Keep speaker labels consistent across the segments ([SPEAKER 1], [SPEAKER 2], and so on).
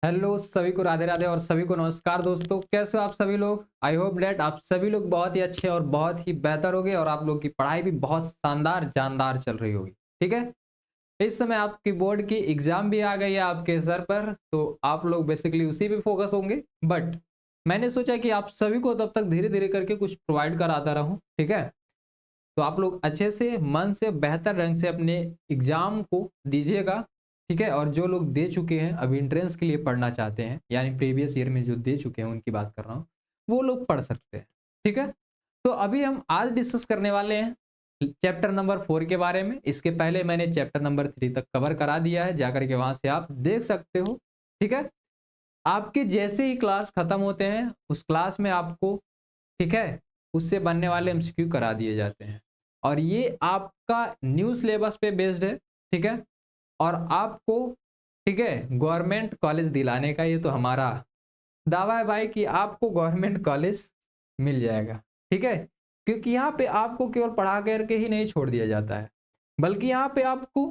[SPEAKER 1] Hello सभी को राधे राधे और सभी को नमस्कार दोस्तों। कैसे हो आप सभी लोग? आई होप डेट आप सभी लोग बहुत ही अच्छे और बहुत ही बेहतर होगे और आप लोग की पढ़ाई भी बहुत शानदार जानदार चल रही होगी। ठीक है, इस समय आपकी बोर्ड की एग्जाम भी आ गई है आपके सर पर, तो आप लोग बेसिकली उसी पे फोकस होंगे। बट मैंने सोचा कि आप सभी को तब तक धीरे धीरे करके कुछ प्रोवाइड कराता रहूं। ठीक है, तो आप लोग अच्छे से मन से बेहतर रंग से अपने एग्जाम को दीजिएगा। ठीक है, और जो लोग दे चुके हैं अभी एंट्रेंस के लिए पढ़ना चाहते हैं, यानी प्रीवियस ईयर में जो दे चुके हैं उनकी बात कर रहा हूँ, वो लोग पढ़ सकते हैं। ठीक है, तो अभी हम आज डिस्कस करने वाले हैं चैप्टर नंबर 4 के बारे में। इसके पहले मैंने चैप्टर नंबर 3 तक कवर करा दिया है, जाकर के वहां से आप देख सकते हो। ठीक है, आपके जैसे ही क्लास खत्म होते हैं उस क्लास में आपको, ठीक है, उससे बनने वाले एमसीक्यू करा दिए जाते हैं और ये आपका न्यू सिलेबस पे बेस्ड है। ठीक है, और आपको, ठीक है, गवर्नमेंट कॉलेज दिलाने का ये तो हमारा दावा है भाई कि आपको गवर्नमेंट कॉलेज मिल जाएगा। ठीक है, क्योंकि यहाँ पे आपको केवल पढ़ा करके ही नहीं छोड़ दिया जाता है, बल्कि यहाँ पे आपको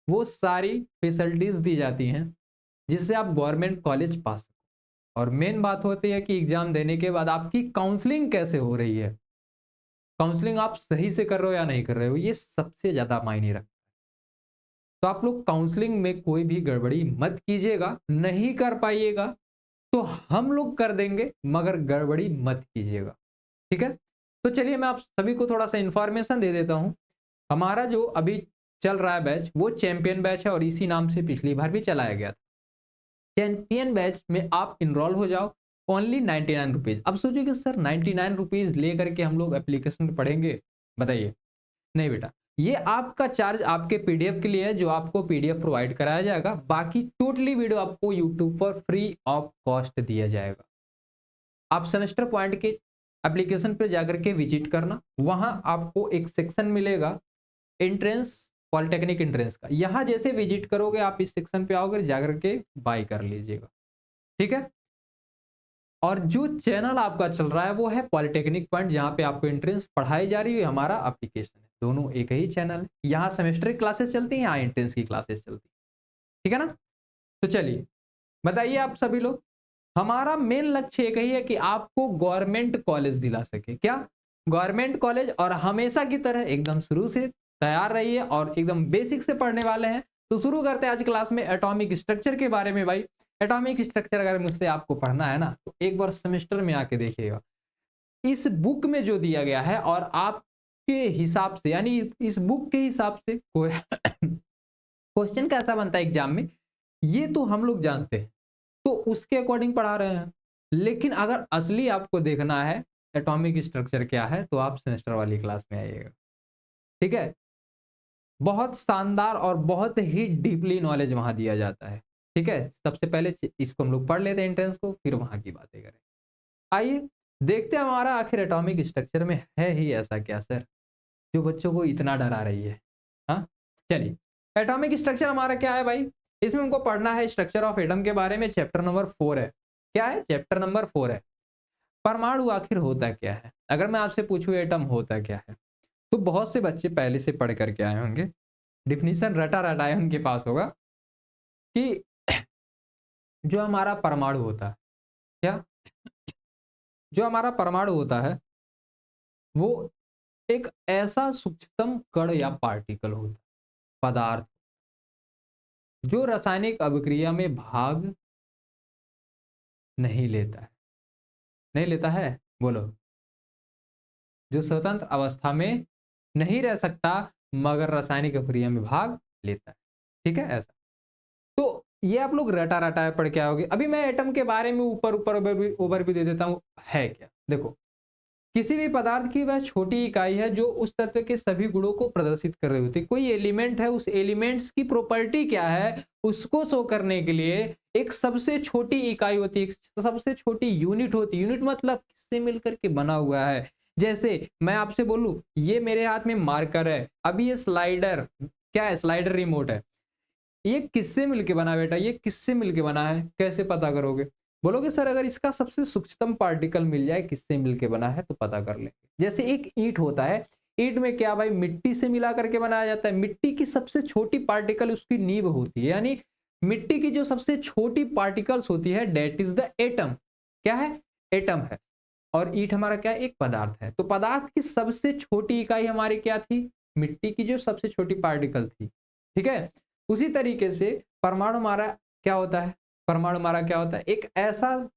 [SPEAKER 1] वो सारी फैसिलिटीज दी जाती हैं जिससे आप गवर्नमेंट कॉलेज पा सको। और मेन बात होती है कि एग्जाम देने के बाद आपकी काउंसलिंग कैसे हो रही है, काउंसलिंग आप सही से कर रहे हो या नहीं कर रहे हो, ये सबसे ज्यादा मायने रखता है। तो आप लोग काउंसलिंग में कोई भी गड़बड़ी मत कीजिएगा, नहीं कर पाइएगा तो हम लोग कर देंगे, मगर गड़बड़ी मत कीजिएगा। ठीक है, तो चलिए मैं आप सभी को थोड़ा सा इंफॉर्मेशन दे देता हूं। हमारा जो अभी चल रहा है बैच वो चैंपियन बैच है और इसी नाम से पिछली बार भी चलाया गया था। चैंपियन बैच में आप इनरोल हो जाओ, ओनली 99 रुपीज। अब सोचिए कि सर 99 रुपीज लेकर के हम लोग एप्लीकेशन पढ़ेंगे, बताइए। नहीं बेटा, ये आपका चार्ज आपके पीडीएफ के लिए है, जो आपको पीडीएफ प्रोवाइड कराया जाएगा। बाकी टोटली वीडियो आपको यूट्यूब पर फ्री ऑफ कॉस्ट दिया जाएगा। आप सेमेस्टर पॉइंट के एप्लीकेशन पे जाकर के विजिट करना, वहां आपको एक सेक्शन मिलेगा एंट्रेंस, पॉलिटेक्निक एंट्रेंस का। यहां जैसे विजिट करोगे आप इस सेक्शन पे आओगे, जाकर के बाय कर लीजिएगा। ठीक है, और जो चैनल आपका चल रहा है वो है पॉलिटेक्निक पॉइंट, जहां पे आपको एंट्रेंस पढ़ाई जा रही है, हमारा एप्लीकेशन है। दोनों एक ही चैनल है, यहाँ सेमेस्टर की क्लासेस चलती हैं, यहाँ एंट्रेंस की क्लासेस चलती हैं। ठीक है ना, तो चलिए बताइए आप सभी लोग, हमारा मेन लक्ष्य एक ही है कि आपको गवर्नमेंट कॉलेज दिला सके। क्या? Government college. और हमेशा की तरह एकदम शुरू से तैयार रहिए और एकदम बेसिक से पढ़ने वाले हैं। तो शुरू करते हैं आज क्लास में एटॉमिक स्ट्रक्चर के बारे में। भाई एटॉमिक स्ट्रक्चर अगर मुझसे आपको पढ़ना है ना, तो एक बार सेमेस्टर में आके देखिएगा इस बुक में जो दिया गया है, और आपके हिसाब से, यानी इस बुक के हिसाब से क्वेश्चन कैसा बनता है एग्जाम में, ये तो हम लोग जानते हैं, तो उसके अकॉर्डिंग पढ़ा रहे हैं। लेकिन अगर असली आपको देखना है एटॉमिक स्ट्रक्चर क्या है, तो आप सेमेस्टर वाली क्लास में आइएगा। ठीक है, बहुत शानदार और बहुत ही डीपली नॉलेज वहां दिया जाता है। ठीक है, सबसे पहले इसको हम लोग पढ़ लेते हैं एंट्रेंस को, फिर वहां की बातें करें। आइए देखते हैं हमारा आखिर एटॉमिक स्ट्रक्चर में है ही ऐसा क्या सर, जो बच्चों को इतना डरा रही है। हाँ, चलिए एटॉमिक स्ट्रक्चर हमारा क्या है भाई, इसमें हमको पढ़ना है स्ट्रक्चर ऑफ एटम के बारे में। चैप्टर नंबर 4 है। क्या है? चैप्टर नंबर 4 है। परमाणु आखिर होता क्या है? अगर मैं आपसे पूछूं एटम होता क्या है, तो बहुत से बच्चे पहले से पढ़ करके आए होंगे, डिफिनीशन रटा रटाया उनके पास होगा कि जो हमारा परमाणु होता है, क्या, जो हमारा परमाणु होता है वो एक ऐसा सूक्ष्मतम कण या पार्टिकल होता है, पदार्थ, जो रासायनिक अभिक्रिया में भाग नहीं लेता है। नहीं लेता है, बोलो। जो स्वतंत्र अवस्था में नहीं रह सकता, मगर रासायनिक अभिक्रिया में भाग लेता है। ठीक है, ऐसा। तो ये आप लोग रटा रटा पढ़ के आओगे। अभी मैं एटम के बारे में ऊपर ऊपर ओवरव्यू दे देता हूं। है क्या? देखो, किसी भी पदार्थ की वह छोटी इकाई है जो उस तत्व के सभी गुणों को प्रदर्शित कर रही होती है। कोई एलिमेंट है, उस एलिमेंट्स की प्रॉपर्टी क्या है उसको शो करने के लिए एक सबसे छोटी इकाई होती है, एक सबसे छोटी यूनिट होती है। यूनिट मतलब किससे मिलकर के बना हुआ है। जैसे मैं आपसे बोलूं ये मेरे हाथ में मार्कर है, अभी ये स्लाइडर, क्या है? स्लाइडर रिमोट है। ये किससे मिलके बना है बेटा? ये किससे मिलके बना है? कैसे पता करोगे? बोलोगे सर अगर इसका सबसे सूक्ष्मतम पार्टिकल मिल जाए किससे मिलके बना है तो पता कर लेंगे। जैसे एक ईंट होता है, ईंट में क्या भाई, मिट्टी से मिला करके बनाया जाता है। मिट्टी की सबसे छोटी पार्टिकल उसकी नींव होती है, यानी मिट्टी की जो सबसे छोटी पार्टिकल्स होती है डेट इज द एटम। क्या है? एटम है। और ईट हमारा क्या है? एक पदार्थ है। तो पदार्थ की सबसे छोटी इकाई हमारी क्या थी? मिट्टी की जो सबसे छोटी पार्टिकल थी। ठीक है, उसी तरीके से परमाणु हमारा क्या होता है? परमाणु हमारा क्या होता है? एक ऐसा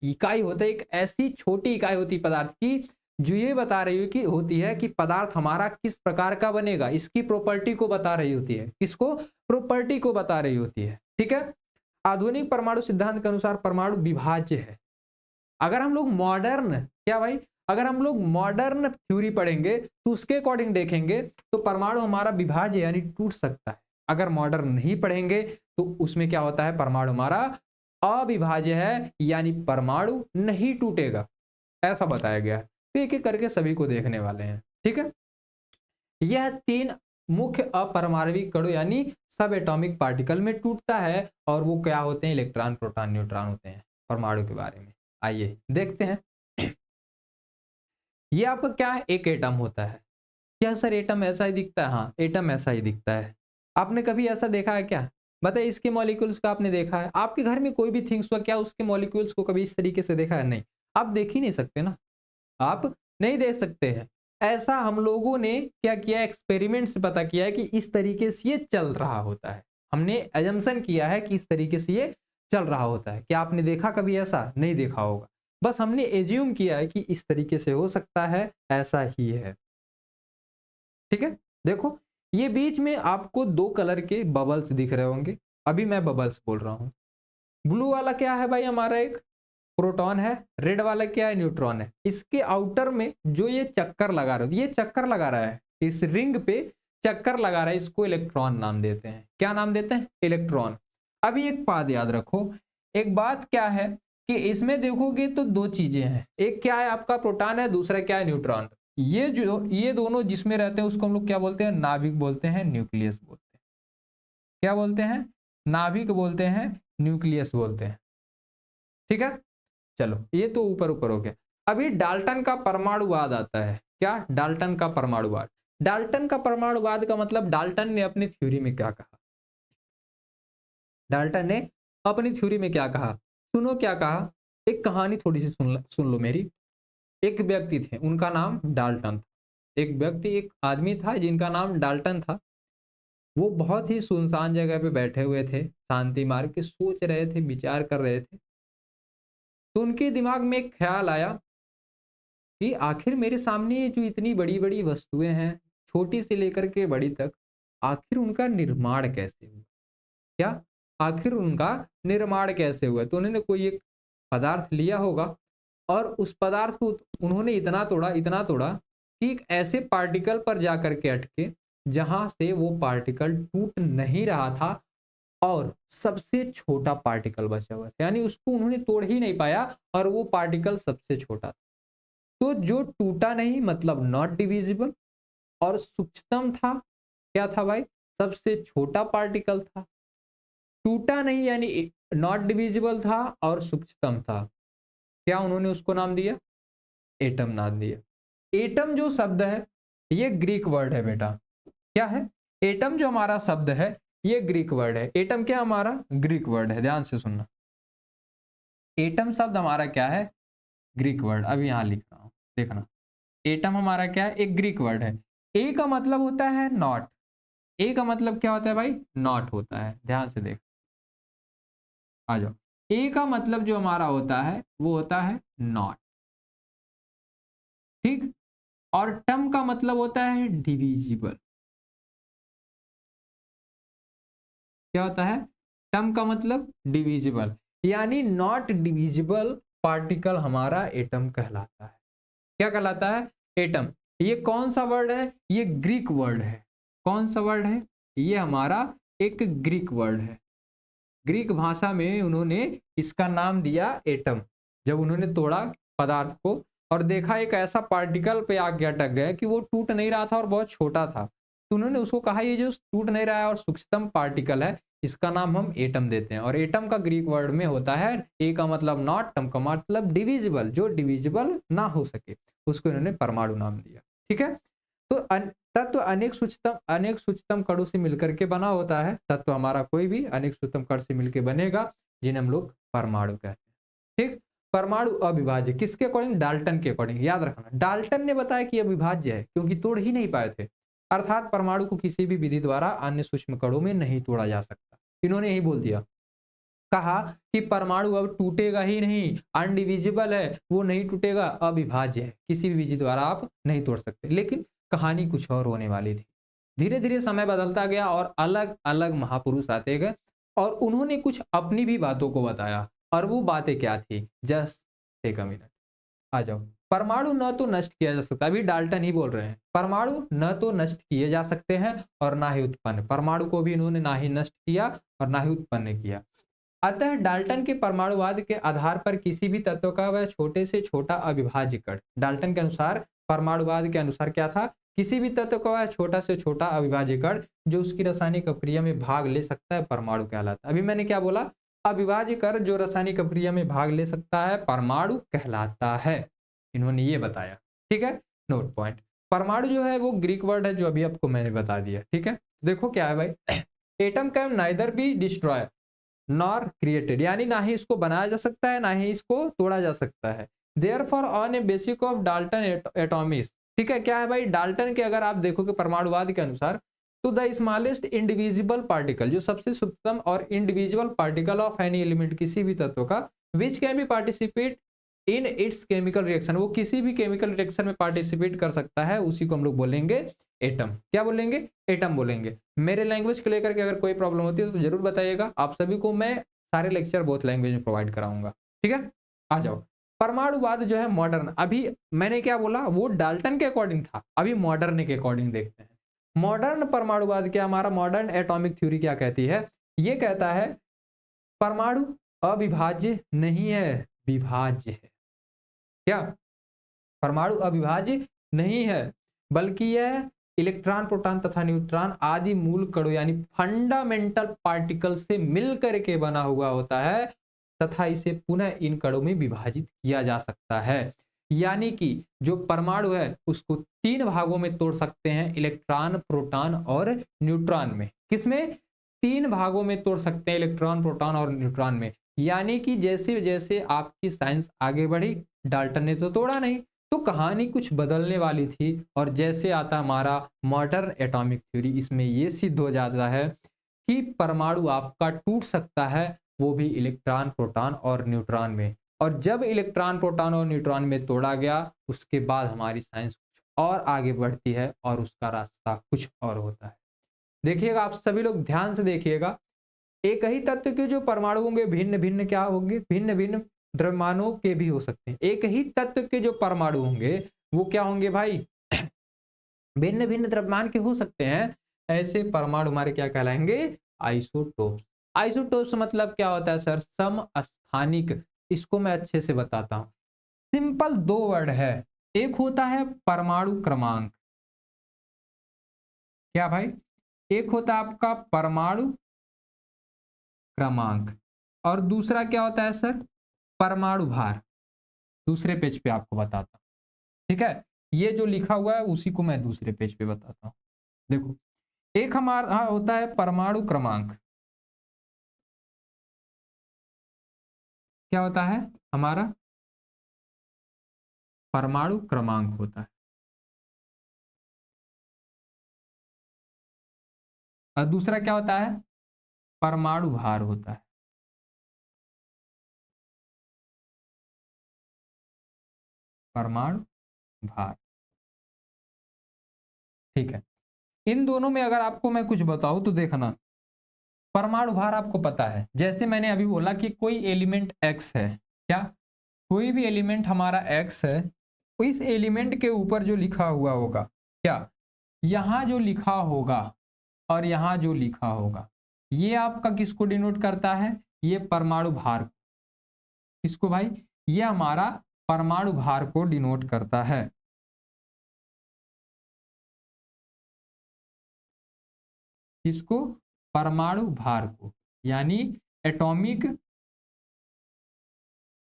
[SPEAKER 1] इकाई होता है, एक ऐसी छोटी इकाई होती है पदार्थ की जो ये बता रही होती है कि पदार्थ हमारा किस प्रकार का बनेगा, इसकी प्रॉपर्टी को बता रही होती है। किसको? प्रॉपर्टी को बता रही होती है। ठीक है, आधुनिक परमाणु सिद्धांत के अनुसार परमाणु विभाज्य है। अगर हम लोग मॉडर्न, क्या भाई, अगर हम लोग मॉडर्न थ्योरी पढ़ेंगे तो उसके अकॉर्डिंग देखेंगे तो परमाणु हमारा विभाज्य यानी टूट सकता है। अगर मॉडर्न नहीं पढ़ेंगे तो उसमें क्या होता है? परमाणु हमारा अविभाज्य है यानी परमाणु नहीं टूटेगा, ऐसा बताया गया है। तो एक एक करके सभी को देखने वाले हैं। ठीक है, यह 3 मुख्य अपरमाणविक कणों यानी सब एटॉमिक पार्टिकल में टूटता है और वो क्या होते हैं? इलेक्ट्रॉन, प्रोटॉन, न्यूट्रॉन होते हैं। परमाणु के बारे में आइए देखते हैं। ये आपका क्या है? एक एटम होता है। क्या सर एटम ऐसा ही दिखता है? हाँ, एटम ऐसा ही दिखता है। आपने कभी ऐसा देखा है क्या? बताइए, इसके मॉलिक्यूल्स का आपने देखा है? आपके घर में कोई भी थिंग्स हुआ, क्या उसके मॉलिक्यूल्स को कभी इस तरीके से देखा है? नहीं, आप देख ही नहीं सकते ना, आप नहीं देख सकते हैं। ऐसा हम लोगों ने क्या किया? एक्सपेरिमेंट से पता किया है कि इस तरीके से ये चल रहा होता है। हमने एजम्पशन किया है कि इस तरीके से ये चल रहा होता है। क्या आपने देखा कभी ऐसा? नहीं देखा होगा, बस हमने एज्यूम किया है कि इस तरीके से हो सकता है, ऐसा ही है। ठीक है, देखो ये बीच में आपको 2 कलर के बबल्स दिख रहे होंगे। अभी मैं बबल्स बोल रहा हूं। ब्लू वाला क्या है भाई? हमारा एक प्रोटॉन है। रेड वाला क्या है? न्यूट्रॉन है। इसके आउटर में जो ये चक्कर लगा रहा है, ये चक्कर लगा रहा है, इस रिंग पे चक्कर लगा रहा है, इसको इलेक्ट्रॉन नाम देते हैं। क्या नाम देते हैं? इलेक्ट्रॉन। अभी एक बात याद रखो, एक बात क्या है कि इसमें देखोगे तो 2 चीजें हैं। एक क्या है? आपका प्रोटॉन है, दूसरा क्या है? न्यूट्रॉन। ये दोनों जिसमें रहते हैं उसको हम लोग क्या बोलते हैं? नाभिक बोलते हैं, न्यूक्लियस बोलते हैं। क्या बोलते हैं? नाभिक बोलते हैं, न्यूक्लियस बोलते हैं। ठीक है, चलो ये तो ऊपर ऊपर हो गया। अभी डाल्टन का परमाणुवाद आता है। क्या? डाल्टन का परमाणुवाद। डाल्टन का परमाणुवाद का मतलब डाल्टन ने अपनी थ्योरी में क्या कहा? डाल्टन ने अपनी थ्योरी में क्या कहा? सुनो क्या कहा। एक कहानी थोड़ी सी सुन लो मेरी। एक व्यक्ति थे, उनका नाम डाल्टन था। एक व्यक्ति, एक आदमी था जिनका नाम डाल्टन था। वो बहुत ही सुनसान जगह पे बैठे हुए थे, शांति मार्ग के सोच रहे थे, विचार कर रहे थे। तो उनके दिमाग में एक ख्याल आया कि आखिर मेरे सामने जो इतनी बड़ी बड़ी वस्तुएं हैं, छोटी से लेकर के बड़ी तक, आखिर उनका निर्माण कैसे हुआ? क्या? आखिर उनका निर्माण कैसे हुआ? तो उन्होंने कोई एक पदार्थ लिया होगा और उस पदार्थ को उन्होंने इतना तोड़ा कि एक ऐसे पार्टिकल पर जाकर के अटके जहां से वो पार्टिकल टूट नहीं रहा था और सबसे छोटा पार्टिकल बचा हुआ था। यानी उसको उन्होंने तोड़ ही नहीं पाया और वो पार्टिकल सबसे छोटा था। तो जो टूटा नहीं मतलब नॉट डिविजिबल, और सूक्ष्मतम था। क्या था भाई? सबसे छोटा पार्टिकल था। टूटा नहीं यानी नॉट डिविजिबल था और सूक्ष्मतम था। क्या उन्होंने उसको नाम दिया? एटम नाम दिया। एटम जो शब्द है ये ग्रीक वर्ड है बेटा। क्या है? एटम जो हमारा शब्द है ये ग्रीक वर्ड है। एटम क्या हमारा? ग्रीक वर्ड है। ध्यान से सुनना, एटम शब्द हमारा क्या है? Greek word. अब यहां लिख रहा हूं, देखना। एटम हमारा क्या है? एक ग्रीक वर्ड है। ए का मतलब होता है नॉट। ए का मतलब क्या होता है भाई? नॉट होता है। ध्यान से देख, आ जाओ। ए का मतलब जो हमारा होता है वो होता है नॉट। ठीक, और टम का मतलब होता है डिविजिबल। क्या होता है? टम का मतलब डिविजिबल, यानी नॉट डिविजिबल पार्टिकल हमारा एटम कहलाता है। क्या कहलाता है? एटम। ये कौन सा वर्ड है? ये ग्रीक वर्ड है। कौन सा वर्ड है? ये हमारा एक ग्रीक वर्ड है। ग्रीक भाषा में उन्होंने इसका नाम दिया एटम। जब उन्होंने तोड़ा पदार्थ को और देखा एक ऐसा पार्टिकल पे आके अटक गया कि वो टूट नहीं रहा था और बहुत छोटा था, तो उन्होंने उसको कहा ये जो टूट नहीं रहा है और सूक्ष्मतम पार्टिकल है, इसका नाम हम एटम देते हैं। और एटम का ग्रीक वर्ड में होता है, ए का मतलब नॉट, टम का मतलब डिविजिबल, जो डिविजिबल ना हो सके उसको इन्होंने परमाणु नाम दिया। ठीक है, तो तत्व अनेक सूक्ष्मतम कणों से मिलकर के बना होता है। तत्व हमारा कोई भी अनेक सूक्ष्मतम कण से मिलकर बनेगा, जिन्हें हम लोग परमाणु कहते हैं। ठीक, परमाणु अविभाज्य किसके अकॉर्डिंग? डाल्टन के अकॉर्डिंग। याद रखना, डाल्टन ने बताया कि अविभाज्य है क्योंकि तोड़ ही नहीं पाए थे, अर्थात परमाणु को किसी भी विधि द्वारा अन्य सूक्ष्म कणों में नहीं तोड़ा जा सकता। इन्होंने यही बोल दिया, कहा कि परमाणु अब टूटेगा ही नहीं, अनडिविजिबल है, वो नहीं टूटेगा, अविभाज्य है, किसी भी विधि द्वारा आप नहीं तोड़ सकते। लेकिन कहानी कुछ और होने वाली थी। धीरे धीरे समय बदलता गया और अलग अलग महापुरुष आते गए और उन्होंने कुछ अपनी भी बातों को बताया। और वो बातें क्या थी? जस्ट टेक अ मिनट, आ जाओ। परमाणु न तो नष्ट किया जा सकता, अभी डाल्टन ही बोल रहे हैं, परमाणु न तो नष्ट किए जा सकते हैं और ना ही उत्पन्न। परमाणु को भी इन्होंने ना ही नष्ट किया और ना ही उत्पन्न किया। अतः डाल्टन के परमाणुवाद के आधार पर किसी भी तत्व का वह छोटे से छोटा अविभाज्य कण, डाल्टन के अनुसार, परमाणुवाद के अनुसार क्या था? किसी भी तत्व का वह छोटा से छोटा अविभाज्य कण जो उसकी रासायनिक अभिक्रिया में भाग ले सकता है, परमाणु कहलाता है। अभी मैंने क्या बोला? अविभाज्य कण जो रासायनिक अभिक्रिया में भाग ले सकता है, परमाणु कहलाता है। इन्होंने ये बताया। ठीक है, नोट पॉइंट। परमाणु जो है वो ग्रीक वर्ड है जो अभी आपको मैंने बता दिया। ठीक है, देखो क्या है भाई, atom can neither be destroy nor created, यानी ना ही इसको बनाया जा सकता है ना ही इसको तोड़ा जा सकता है। Therefore on A basic of Dalton Atomics, ठीक है, क्या है भाई? डाल्टन के अगर आप देखोगे परमाणुवाद के अनुसार, तो द स्मॉलेस्ट इंडिविजिबल पार्टिकल, जो सबसे सूक्ष्म और individual particle of any element, किसी भी तत्व का, which can be participate in its chemical reaction, वो किसी भी केमिकल रिएक्शन में पार्टिसिपेट कर सकता है, उसी को हम लोग बोलेंगे एटम। क्या बोलेंगे? एटम बोलेंगे। मेरे लैंग्वेज को लेकर के अगर कोई प्रॉब्लम होती है तो जरूर बताइएगा, आप सभी को मैं सारे लेक्चर बहुत लैंग्वेज में प्रोवाइड कराऊंगा। ठीक है, आ जाओ। परमाणुवाद जो है मॉडर्न, अभी मैंने क्या बोला? वो डाल्टन के अकॉर्डिंग था, अभी मॉडर्न के अकॉर्डिंग देखते हैं। मॉडर्न परमाणुवाद क्या, हमारा मॉडर्न एटॉमिक थ्योरी क्या कहती है? ये कहता है परमाणु अविभाज्य नहीं है, विभाज्य है। क्या? परमाणु अविभाज्य नहीं है, बल्कि यह इलेक्ट्रॉन, प्रोटॉन तथा न्यूट्रॉन आदि मूल कणों यानी फंडामेंटल पार्टिकल से मिलकर के बना हुआ होता है तथा इसे पुनः इन कणों में विभाजित किया जा सकता है। यानी कि जो परमाणु है उसको तीन भागों में तोड़ सकते हैं, इलेक्ट्रॉन, प्रोटॉन और न्यूट्रॉन में। किसमें? तीन भागों में तोड़ सकते हैं, इलेक्ट्रॉन, प्रोटॉन और न्यूट्रॉन में। यानी कि जैसे जैसे आपकी साइंस आगे बढ़ी, डाल्टन ने तो तोड़ा नहीं, तो कहानी कुछ बदलने वाली थी। और जैसे आता हमारा मॉडर्न एटॉमिक थ्योरी, इसमें यह सिद्ध हो जाता है कि परमाणु आपका टूट सकता है, वो भी इलेक्ट्रॉन, प्रोटॉन और न्यूट्रॉन में। और जब इलेक्ट्रॉन, प्रोटॉन और न्यूट्रॉन में तोड़ा गया, उसके बाद हमारी साइंस कुछ और आगे बढ़ती है और उसका रास्ता कुछ और होता है। देखिएगा, आप सभी लोग ध्यान से देखिएगा, एक ही तत्व के जो परमाणु होंगे भिन्न भिन्न क्या होंगे? भिन्न भिन्न द्रव्यमानों के भी हो सकते हैं। एक ही तत्व के जो परमाणु होंगे वो क्या होंगे भाई? भिन्न भिन्न द्रव्यमान के हो सकते हैं। ऐसे परमाणु हमारे क्या कहलाएंगे? आइसोटोप्स। आइसोटोप्स मतलब क्या होता है सर? समस्थानिक। इसको मैं अच्छे से बताता हूं, सिंपल दो वर्ड है। एक होता है परमाणु क्रमांक। क्या भाई? एक होता है आपका परमाणु क्रमांक और दूसरा क्या होता है सर? परमाणु भार। दूसरे पेज पे आपको बताता हूं। ठीक है, ये जो लिखा हुआ है उसी को मैं दूसरे पेज पे बताता हूं। देखो, एक हमारा होता है परमाणु क्रमांक। क्या होता है हमारा? परमाणु क्रमांक होता है। और दूसरा क्या होता है? परमाणु भार होता है। परमाणु भार। ठीक है, इन दोनों में अगर आपको मैं कुछ बताऊं तो देखना, परमाणु भार आपको पता है, जैसे मैंने अभी बोला कि कोई एलिमेंट एक्स है। क्या? कोई भी एलिमेंट हमारा एक्स है, तो इस एलिमेंट के ऊपर जो लिखा हुआ होगा, क्या यहां जो लिखा होगा और यहां जो लिखा होगा, ये आपका किसको डिनोट करता है? ये परमाणु भार। किसको भाई? ये हमारा परमाणु भार को डिनोट करता है। किसको? परमाणु भार को, यानी एटॉमिक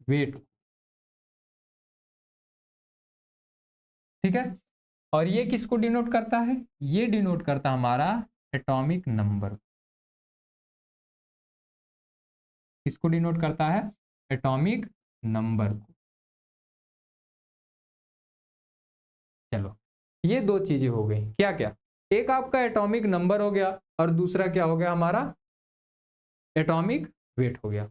[SPEAKER 1] वेट। ठीक है, और ये किसको डिनोट करता है? ये डिनोट करता हमारा एटॉमिक नंबर। किसको डिनोट करता है? एटॉमिक नंबर को। चलो, ये दो चीजें हो गई। क्या क्या? एक आपका एटॉमिक नंबर हो गया और दूसरा क्या हो गया हमारा? एटॉमिक वेट हो गया।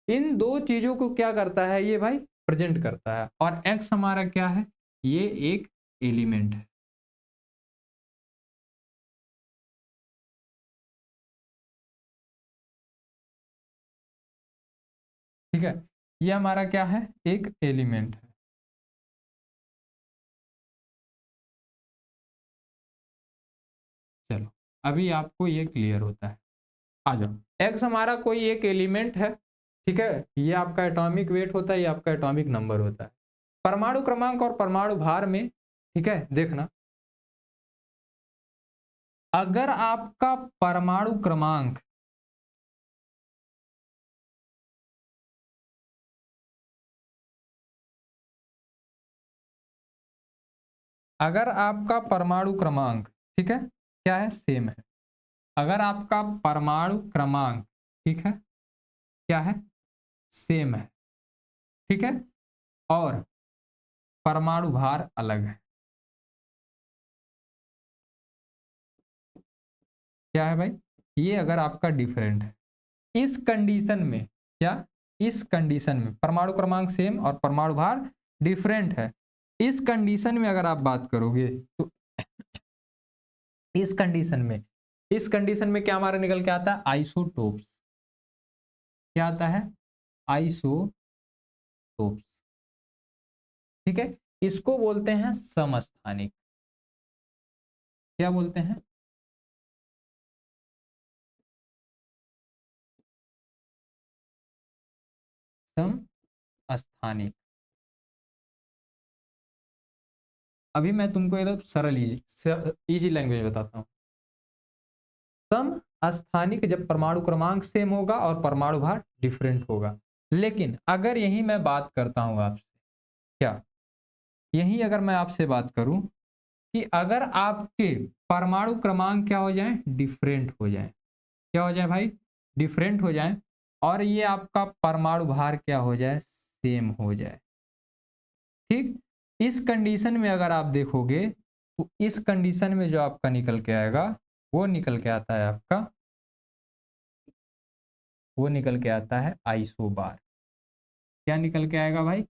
[SPEAKER 1] इन दो चीजों को क्या करता है ये भाई? प्रेजेंट करता है। और एक्स हमारा क्या है? ये एक एलिमेंट है। ठीक है, ये हमारा क्या है? एक एलिमेंट है। चलो, अभी आपको ये क्लियर होता है। आ जाओ, एक्स हमारा कोई एक एलिमेंट है। ठीक है, ये आपका एटॉमिक वेट होता है, ये आपका एटॉमिक नंबर होता है। परमाणु क्रमांक और परमाणु भार में, ठीक है, देखना, अगर आपका परमाणु क्रमांक अगर आपका परमाणु क्रमांक, ठीक है, क्या है? सेम है। अगर आपका परमाणु क्रमांक, ठीक है, क्या है? सेम है। ठीक है, और परमाणु भार अलग है। क्या है भाई? ये अगर आपका डिफरेंट है, इस कंडीशन में, क्या? इस कंडीशन में परमाणु क्रमांक सेम और परमाणु भार डिफरेंट है। इस कंडीशन में अगर आप बात करोगे तो इस कंडीशन में क्या हमारा निकल के आता है? आइसोटोप्स। क्या आता है? आइसोटोप्स। ठीक है, इसको बोलते हैं समस्थानिक। क्या बोलते हैं? समस्थानिक। अभी मैं तुमको एकदम सरल इजी लैंग्वेज बताता हूँ। सम स्थानिक जब परमाणु क्रमांक सेम होगा और परमाणु भार डिफरेंट होगा। लेकिन अगर यही मैं बात करता हूं आपसे, क्या यही अगर मैं आपसे बात करूं कि अगर आपके परमाणु क्रमांक क्या हो जाए? डिफरेंट हो जाए। क्या हो जाए भाई? डिफरेंट हो जाए। और ये आपका परमाणु भार क्या हो जाए? सेम हो जाए। ठीक, इस कंडीशन में अगर आप देखोगे तो इस कंडीशन में जो आपका निकल के आएगा, वो निकल के आता है आपका, वो निकल के आता है आइसोबार। क्या निकल के आएगा भाई?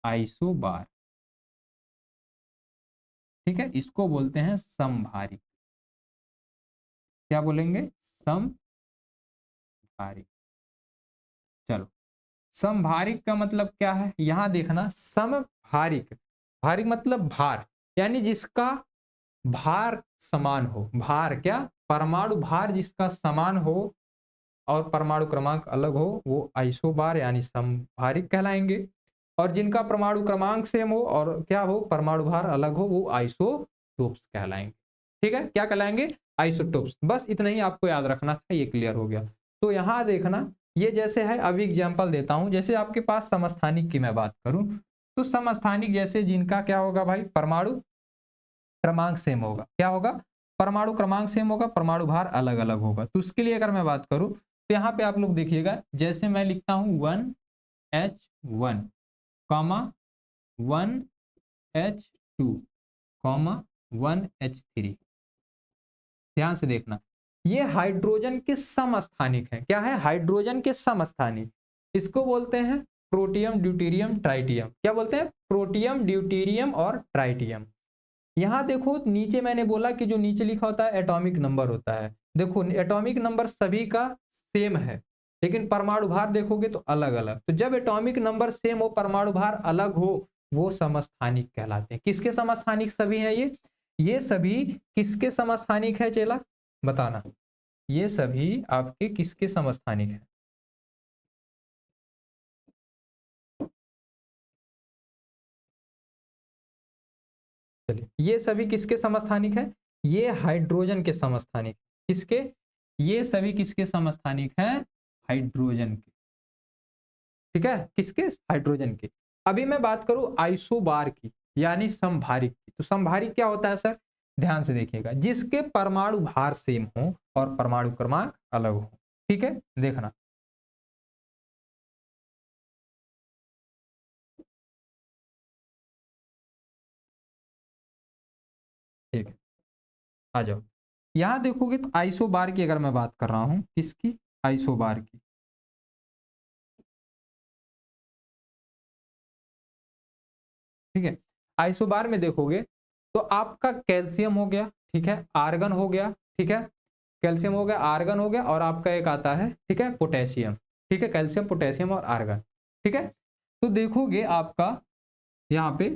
[SPEAKER 1] आइसोबार। ठीक है, इसको बोलते हैं समभारिक। क्या बोलेंगे? समभारिक। चलो, समभारिक का मतलब क्या है? यहां देखना, समभारिक, भारिक मतलब भार, यानी जिसका भार समान हो। भार क्या? परमाणु भार जिसका समान हो और परमाणु क्रमांक अलग हो, वो आइसोबार यानी समभारिक कहलाएंगे। और जिनका परमाणु क्रमांक सेम हो और क्या हो? परमाणु भार अलग हो, वो आइसोटोप्स कहलाएंगे। ठीक है, क्या कहलाएंगे? आइसोटोप्स। बस इतना ही आपको याद रखना था, ये क्लियर हो गया। तो यहां देखना, ये जैसे है, अभी एग्जाम्पल देता हूं। जैसे आपके पास समस्थानिक की मैं बात करूं, तो समस्थानिक जैसे जिनका क्या होगा भाई? परमाणु क्रमांक सेम होगा। क्या होगा? परमाणु क्रमांक सेम होगा, परमाणु भार अलग अलग होगा। तो उसके लिए अगर मैं बात करूं तो यहाँ पे आप लोग देखिएगा, जैसे मैं लिखता हूं 1H1 comma 1H2 comma 1H3। ध्यान से देखना, ये हाइड्रोजन के समस्थानिक है। क्या है? हाइड्रोजन के समस्थानिक। इसको बोलते हैं प्रोटियम, ड्यूटेरियम, ट्राइटियम। क्या बोलते हैं? प्रोटियम, ड्यूटेरियम और ट्राइटियम। यहां देखो, नीचे मैंने बोला कि जो नीचे लिखा होता है एटॉमिक नंबर होता है। देखो, एटॉमिक नंबर सभी का सेम है, लेकिन परमाणु भार देखोगे तो अलग अलग। तो जब एटॉमिक नंबर सेम हो, परमाणु भार अलग हो, वो समस्थानिक कहलाते हैं। किसके समस्थानिक सभी हैं ये सभी किसके समस्थानिक है चेला? बताना, ये सभी आपके किसके समस्थानिक है? चलिए, ये सभी किसके समस्थानिक है? ये हाइड्रोजन के समस्थानिक। किसके? ये सभी किसके समस्थानिक हैं? हाइड्रोजन के। ठीक है, किसके? हाइड्रोजन के। अभी मैं बात करूं आइसोबार की। यानी समभारिक की। तो समभारिक क्या होता है सर? ध्यान से देखिएगा, जिसके परमाणु भार सेम हो और परमाणु क्रमांक अलग हो। ठीक है, देखना। ठीक है, आ जाओ। यहां देखोगे तो आइसोबार की अगर मैं बात कर रहा हूं, किसकी? आइसोबार की। ठीक है, आइसोबार में देखोगे तो आपका कैल्शियम हो गया, ठीक है, आर्गन हो गया, ठीक है, कैल्शियम हो गया, आर्गन हो गया, और आपका एक आता है, ठीक है, पोटेशियम। ठीक है, कैल्शियम, पोटेशियम और आर्गन। ठीक है, तो देखोगे आपका यहाँ पे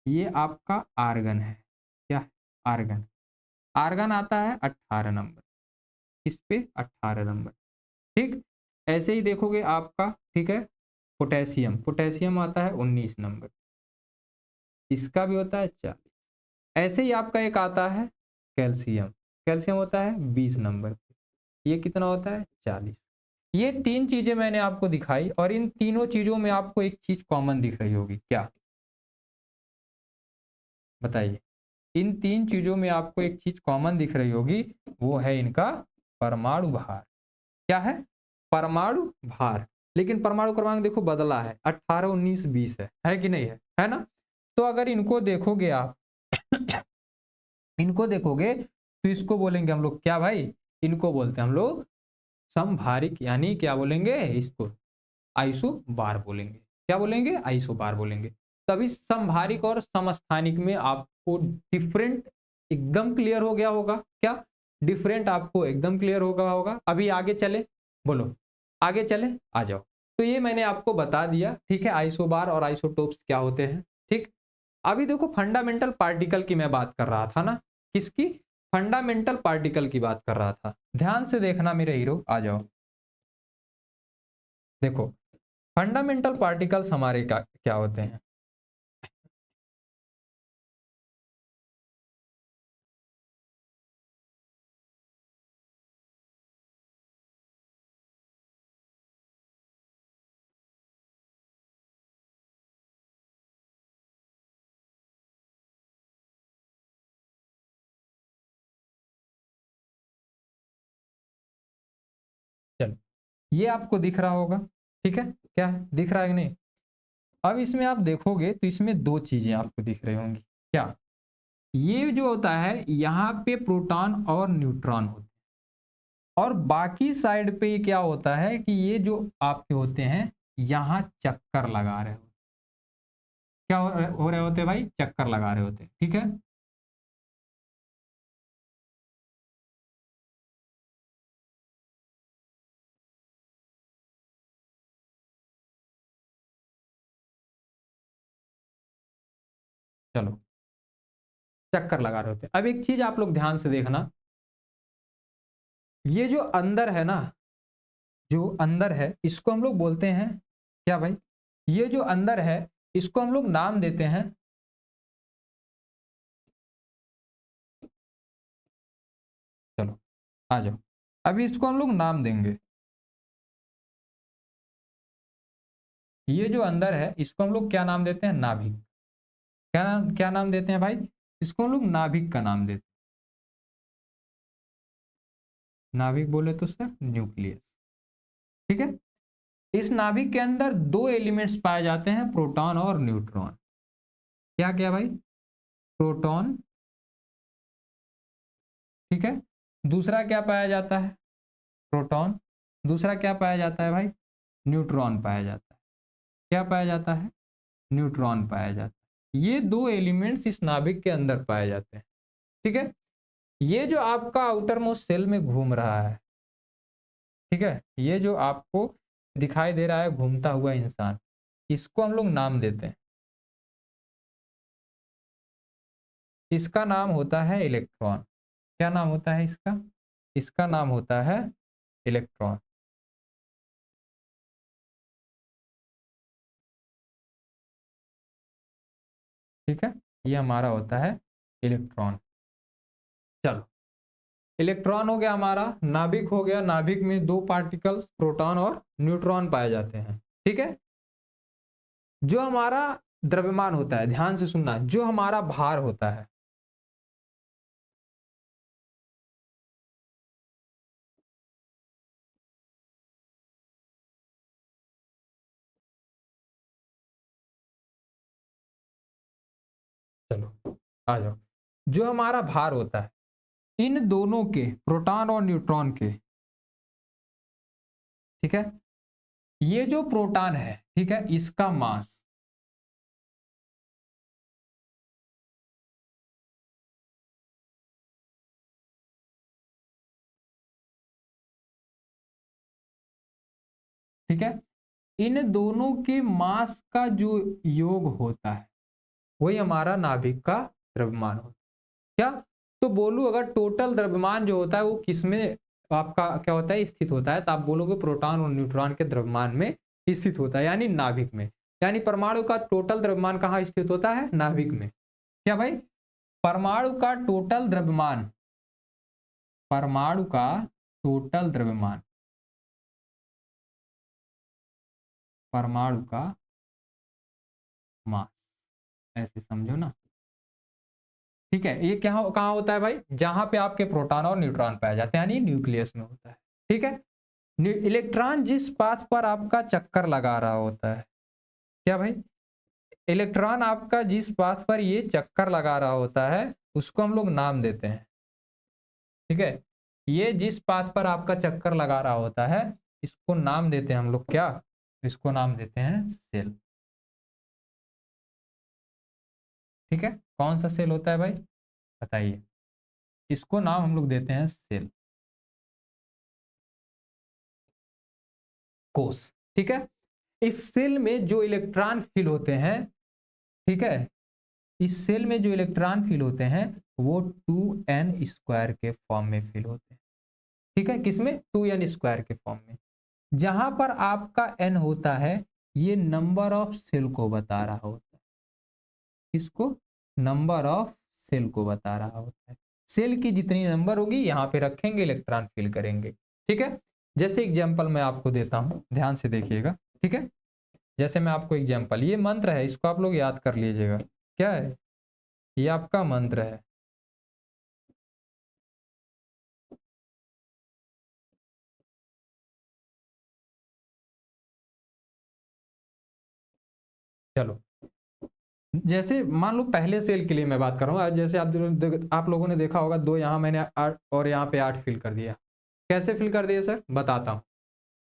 [SPEAKER 1] ये आपका आर्गन है। क्या है? आर्गन। आर्गन आता है 18 नंबर, इस पे 18 नंबर। ठीक, ऐसे ही देखोगे आपका, ठीक है, पोटेशियम, पोटेशियम आता है 19 नंबर, इसका भी होता है 40। ऐसे ही आपका एक आता है कैल्शियम, कैल्शियम होता है 20 नंबर पे, ये कितना होता है? 40। ये तीन चीजें मैंने आपको दिखाई, और इन तीनों चीजों में आपको एक चीज कॉमन दिख रही होगी, क्या? बताइए। इन तीन चीजों में आपको एक चीज कॉमन दिख रही होगी, वो है इनका परमाणु भार। क्या है? परमाणु भार। लेकिन परमाणु क्रमांक देखो बदला है, 18, 19, 20 है कि नहीं है? है ना? तो अगर इनको देखोगे आप इनको देखोगे तो इसको बोलेंगे हम लोग क्या भाई? इनको बोलते हैं हम लोग समभारिक, यानी क्या बोलेंगे इसको? आइसो बार बोलेंगे। क्या बोलेंगे? आइसो बार बोलेंगे। तभी समभारिक और समस्थानिक में आपको डिफरेंट एकदम क्लियर हो गया होगा। क्या डिफरेंट आपको एकदम क्लियर होगा? अभी आगे चले, बोलो, आगे चले, आ जाओ। तो ये मैंने आपको बता दिया, ठीक है, आइसोबार और आइसोटोप्स क्या होते हैं। ठीक, अभी देखो फंडामेंटल पार्टिकल की मैं बात कर रहा था ना, किसकी? फंडामेंटल पार्टिकल की बात कर रहा था। ध्यान से देखना मेरे हीरो, आ जाओ। देखो, फंडामेंटल पार्टिकल्स हमारे क्या होते हैं? चलो, ये आपको दिख रहा होगा, ठीक है, क्या है दिख रहा है कि नहीं? अब इसमें आप देखोगे तो इसमें दो चीजें आपको दिख रही होंगी। क्या? ये जो होता है यहाँ पे प्रोटॉन और न्यूट्रॉन होते हैं, और बाकी साइड पे क्या होता है कि ये जो आपके होते हैं यहाँ चक्कर लगा रहे हो। क्या हो रहे होते हैं भाई? चक्कर लगा रहे होते हैं। ठीक है, चलो, चक्कर लगा रहे होते हैं। अब एक चीज आप लोग ध्यान से देखना, ये जो अंदर है ना, जो अंदर है इसको हम लोग बोलते हैं क्या भाई? ये जो अंदर है इसको हम लोग नाम देते हैं, चलो आ जाओ, अभी इसको हम लोग नाम देंगे। ये जो अंदर है इसको हम लोग क्या नाम देते हैं? नाभिक। क्या नाम देते हैं भाई? इसको हम लोग नाभिक का नाम देते हैं। नाभिक बोले तो सर न्यूक्लियस। ठीक है, इस नाभिक के अंदर दो एलिमेंट्स पाए जाते हैं, प्रोटॉन और न्यूट्रॉन। क्या क्या भाई? प्रोटॉन, ठीक है, दूसरा क्या पाया जाता है? प्रोटॉन। दूसरा क्या पाया जाता है भाई? न्यूट्रॉन पाया जाता है। क्या पाया जाता है? न्यूट्रॉन पाया जाता है। ये दो एलिमेंट्स इस नाभिक के अंदर पाए जाते हैं। ठीक है, ये जो आपका आउटर मोस्ट सेल में घूम रहा है, ठीक है, ये जो आपको दिखाई दे रहा है घूमता हुआ इंसान, इसको हम लोग नाम देते हैं। इसका नाम होता है इलेक्ट्रॉन। क्या नाम होता है इसका? इसका नाम होता है इलेक्ट्रॉन। ठीक है, ये हमारा होता है इलेक्ट्रॉन। चलो, इलेक्ट्रॉन हो गया हमारा, नाभिक हो गया, नाभिक में दो पार्टिकल्स प्रोटॉन और न्यूट्रॉन पाए जाते हैं। ठीक है, जो हमारा द्रव्यमान होता है, ध्यान से सुनना, जो हमारा भार होता है, चलो आ जाओ, जो हमारा भार होता है इन दोनों के, प्रोटॉन और न्यूट्रॉन के, ठीक है, ये जो प्रोटॉन है, ठीक है, इसका मास, ठीक है, इन दोनों के मास का जो योग होता है वही हमारा नाभिक का द्रव्यमान होता है। क्या, तो बोलूं अगर टोटल द्रव्यमान जो होता है वो किसमें आपका क्या होता है, स्थित होता है, तो आप बोलोगे प्रोटॉन और न्यूट्रॉन के द्रव्यमान में स्थित होता है, यानी नाभिक में। यानी परमाणु का टोटल द्रव्यमान कहाँ स्थित होता है, नाभिक में। क्या भाई, परमाणु का टोटल द्रव्यमान, परमाणु का टोटल द्रव्यमान, परमाणु का मास, ऐसे समझो ना। ठीक है, ये क्या कहाँ होता है भाई, जहां पे आपके प्रोटॉन और न्यूट्रॉन पाए जाते हैं, यानी न्यूक्लियस में होता है। ठीक है, इलेक्ट्रॉन जिस पाथ पर आपका चक्कर लगा रहा होता है, क्या भाई, इलेक्ट्रॉन आपका जिस पाथ पर ये चक्कर लगा रहा होता है उसको हम लोग नाम देते हैं। ठीक है, ये जिस पाथ पर आपका चक्कर लगा रहा होता है इसको नाम देते हैं हम लोग क्या, इसको नाम देते हैं सेल। ठीक है, कौन सा सेल होता है भाई, बताइए, इसको नाम हम लोग देते हैं सेल, कोष। ठीक है, इस सेल में जो इलेक्ट्रॉन फिल होते हैं, ठीक है, इस सेल में जो इलेक्ट्रॉन फिल होते हैं वो 2n² के फॉर्म में फिल होते हैं। ठीक है, किसमें, 2n² के फॉर्म में। जहां पर आपका n होता है ये नंबर ऑफ सेल को बता रहा होता है, इसको नंबर ऑफ सेल को बता रहा होता है। सेल की जितनी नंबर होगी यहाँ पे रखेंगे, इलेक्ट्रॉन फिल करेंगे। ठीक है, जैसे एग्जांपल मैं आपको देता हूं, ध्यान से देखिएगा। ठीक है, जैसे मैं आपको एग्जांपल, ये मंत्र है, इसको आप लोग याद कर लीजिएगा। क्या है, ये आपका मंत्र है। चलो, जैसे मान लो पहले सेल के लिए मैं बात कर रहा हूँ, जैसे आप लोगों ने देखा होगा दो, यहाँ मैंने 8 और यहाँ पे 8 फिल कर दिया। कैसे फिल कर दिया सर, बताता हूँ,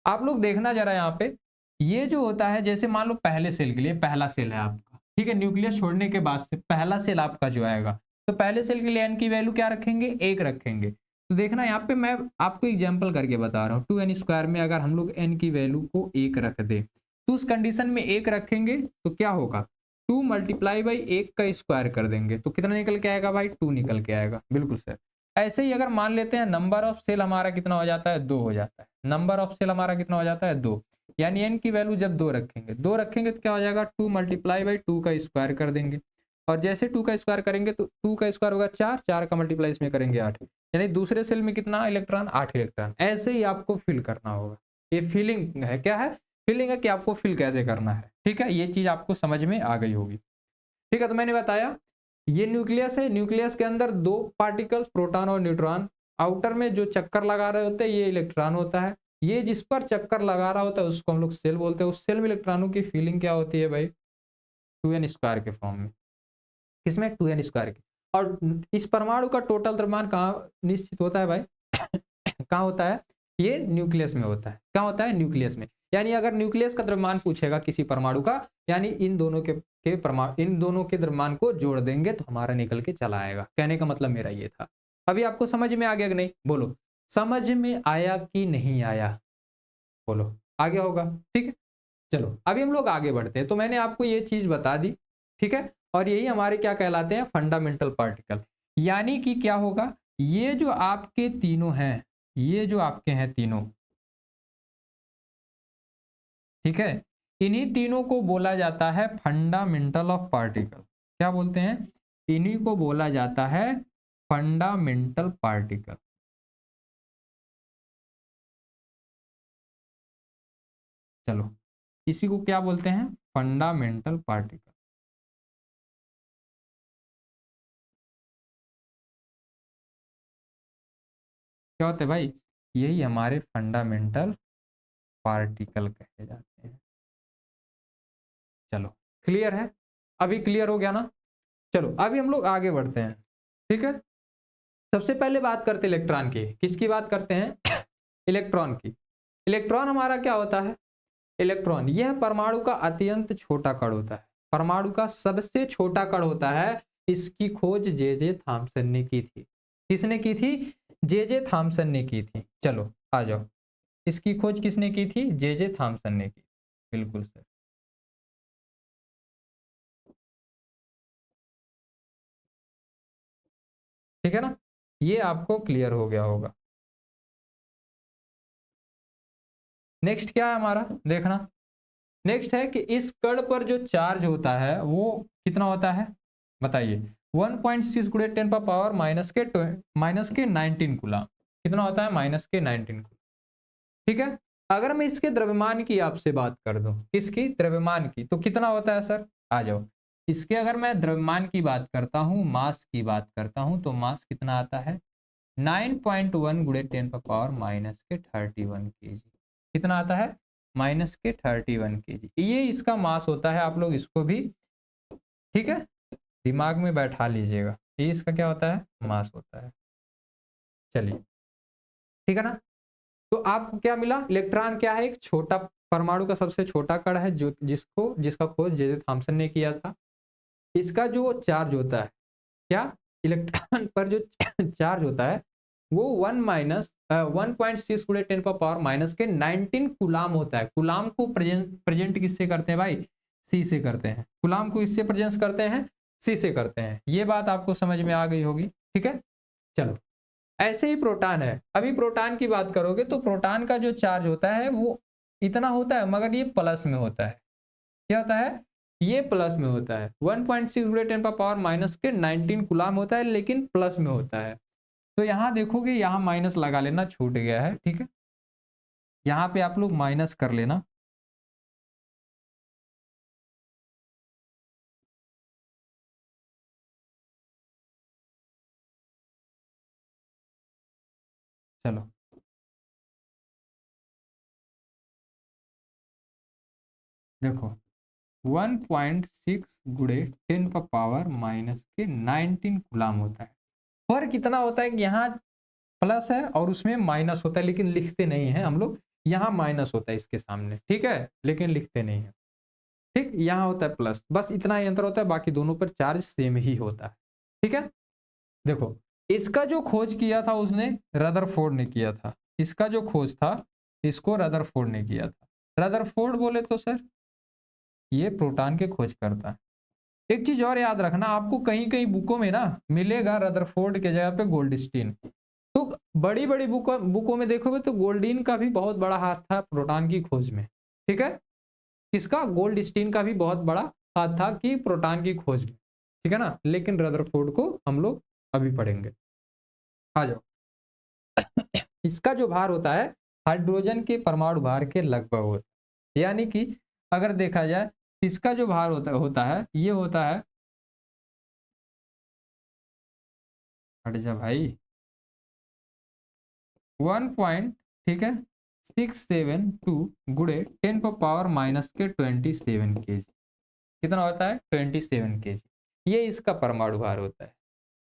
[SPEAKER 1] आप लोग देखना जरा यहाँ पे। ये जो होता है, जैसे मान लो पहले सेल के लिए, पहला सेल है आपका, ठीक है, न्यूक्लियस छोड़ने के बाद से पहला सेल आपका जो आएगा, तो पहले सेल के लिए एन की वैल्यू क्या रखेंगे, 1 रखेंगे। तो देखना यहाँ पे मैं आपको एग्जाम्पल करके बता रहा हूँ, 2n² में अगर हम लोग n की वैल्यू को 1 रख दे, तो उस कंडीशन में 1 रखेंगे तो क्या होगा, 2 मल्टीप्लाई बाई 1 का स्क्वायर कर देंगे तो कितना निकल के आएगा भाई, 2 निकल के आएगा। बिल्कुल सर। ऐसे ही अगर मान लेते हैं नंबर ऑफ सेल हमारा कितना हो जाता है, 2 हो जाता है। नंबर ऑफ सेल हमारा कितना हो जाता है, 2, यानी n की वैल्यू जब 2 रखेंगे, 2 रखेंगे तो क्या हो जाएगा, 2 मल्टीप्लाई बाई 2 का स्क्वायर कर देंगे, और जैसे 2 का स्क्वायर करेंगे तो 2 का स्क्वायर होगा 4, 4 का मल्टीप्लाई इसमें करेंगे 8, यानी दूसरे सेल में कितना इलेक्ट्रॉन, 8 इलेक्ट्रॉन। ऐसे ही आपको फिल करना होगा। ये फिलिंग है, क्या है, फिलिंग है कि आपको फिल कैसे करना है। ठीक है, ये चीज आपको समझ में आ गई होगी। ठीक है, तो मैंने बताया ये न्यूक्लियस है, न्यूक्लियस के अंदर दो पार्टिकल्स, प्रोटॉन और न्यूट्रॉन, आउटर में जो चक्कर लगा रहे होते हैं ये इलेक्ट्रॉन होता है, ये जिस पर चक्कर लगा रहा होता है उसको हम लोग सेल बोलते हैं। उस सेल में इलेक्ट्रॉनों की फीलिंग क्या होती है भाई, 2n² के फॉर्म में, किसमें, 2n² के। और इस परमाणु का टोटल द्रव्यमान कहाँ निश्चित होता है भाई कहाँ होता है, ये न्यूक्लियस में होता है। क्या होता है, न्यूक्लियस में। यानी अगर न्यूक्लियस का द्रव्यमान पूछेगा किसी परमाणु का, यानी इन दोनों के परमाणु, इन दोनों के द्रव्यमान को जोड़ देंगे तो हमारा निकल के चला आएगा। कहने का मतलब मेरा ये था। अभी आपको समझ में आ गया कि नहीं, बोलो समझ में आया कि नहीं आया, बोलो आ गया होगा। ठीक है, चलो अभी हम लोग आगे बढ़ते हैं। तो मैंने आपको ये चीज बता दी, ठीक है, और यही हमारे क्या कहलाते हैं, फंडामेंटल पार्टिकल। यानी कि क्या होगा, ये जो आपके तीनों हैं, ये जो आपके हैं तीनों, ठीक है, इन्हीं तीनों को बोला जाता है फंडामेंटल ऑफ पार्टिकल। क्या बोलते हैं, इन्हीं को बोला जाता है फंडामेंटल पार्टिकल। चलो, इसी को क्या बोलते हैं? Fundamental particle. क्या होते हैं भाई? यही हमारे फंडामेंटल पार्टिकल कहे जाते हैं। चलो, क्लियर है? अभी क्लियर हो गया ना? चलो अभी हम लोग आगे बढ़ते हैं। ठीक है, सबसे पहले बात करते हैं इलेक्ट्रॉन की। किसकी बात करते हैं? इलेक्ट्रॉन की। इलेक्ट्रॉन हमारा क्या होता है? इलेक्ट्रॉन यह परमाणु का अत्यंत छोटा कण होता है, परमाणु का सबसे छोटा कण होता है। इसकी खोज जे जे थॉम्सन ने की थी। किसने की थी? जे जे थॉम्सन ने की थी। चलो आ जाओ, इसकी खोज किसने की थी? जे जे थॉम्सन ने की। बिल्कुल सर। ठीक है ना, ये आपको क्लियर हो गया होगा। नेक्स्ट क्या है हमारा, देखना। नेक्स्ट है कि इस कण पर जो चार्ज होता है वो कितना होता है? बताइए। 1.6 गुणे 10 पर पावर माइनस के 19 कूलम। कितना होता है? माइनस के 19 कूलम। ठीक है, अगर मैं इसके द्रव्यमान की आपसे बात कर दूं, किसकी? द्रव्यमान की, तो कितना होता है सर? आ जाओ, इसके अगर मैं द्रव्यमान की बात करता हूं, मास की बात करता हूं, तो मास कितना आता है? 9.1 गुणे 10 पर पावर माइनस के 31 केजी। कितना आता है? माइनस के 31 केजी। ये इसका मास होता है। आप लोग इसको भी, ठीक है, दिमाग में बैठा लीजिएगा। ये इसका क्या होता है? मास होता है। चलिए, ठीक है ना। तो आपको क्या मिला? इलेक्ट्रॉन क्या है? एक छोटा परमाणु का सबसे छोटा कण है, जो जिसका खोज जे जे थॉम्सन ने किया था। इसका जो चार्ज होता है, क्या? इलेक्ट्रॉन पर जो चार्ज होता है वो 1 - 1.6 गुणे 10 पर पावर माइनस के 19 कुलाम होता है। कुलाम को प्रेजेंट किससे करते हैं भाई? सी से करते हैं। कुलाम को इससे प्रेजेंट करते हैं, सी से करते हैं। ये बात आपको समझ में आ गई होगी। ठीक है, चलो, ऐसे ही प्रोटॉन है। अभी प्रोटॉन की बात करोगे तो प्रोटॉन का जो चार्ज होता है वो इतना होता है, मगर ये प्लस में होता है। क्या होता है? ये प्लस में होता है। 1.6 गुणे 10 पर पावर माइनस के 19 कुलाम होता है, लेकिन प्लस में होता है। तो यहां देखोगे, यहां माइनस लगा लेना, छूट गया है। ठीक है, यहां पे आप लोग माइनस कर लेना। चलो, देखो, 1.6 गुणे 10 पर पावर माइनस के 19 गुलाम होता है। फर्क कितना होता है कि यहाँ प्लस है और उसमें माइनस होता है, लेकिन लिखते नहीं है हम लोग। यहाँ माइनस होता है इसके सामने, ठीक है, लेकिन लिखते नहीं है। ठीक, यहाँ होता है प्लस, बस इतना ही अंतर होता है, बाकी दोनों पर चार्ज सेम ही होता है। ठीक है, देखो, इसका जो खोज किया था उसने रदरफोर्ड ने किया था। इसका जो खोज था, इसको रदरफोर्ड ने किया था। रदरफोर्ड बोले तो सर ये प्रोटॉन के खोज करता है। एक चीज और याद रखना, आपको कहीं कहीं बुकों में ना मिलेगा रदरफोर्ड के जगह पे गोल्डस्टीन। तो बड़ी बड़ी बुकों में देखोगे तो गोल्डीन का भी बहुत बड़ा हाथ था प्रोटॉन की खोज में। ठीक है, किसका? गोल्डस्टीन का भी बहुत बड़ा हाथ था कि प्रोटॉन की खोज में। ठीक है ना, लेकिन रदरफोर्ड को हम लोग अभी पढ़ेंगे। आ जाओ। इसका जो भार होता है हाइड्रोजन के परमाणु भार के लगभग होता है। यानी कि अगर देखा जाए, इसका जो भार होता है, ये होता है, हट जा भाई, 1 ठीक है, 672 गुणे 10 पर पावर माइनस के 27 केजी। कितना होता है? 27 केजी। ये इसका परमाणु भार होता है।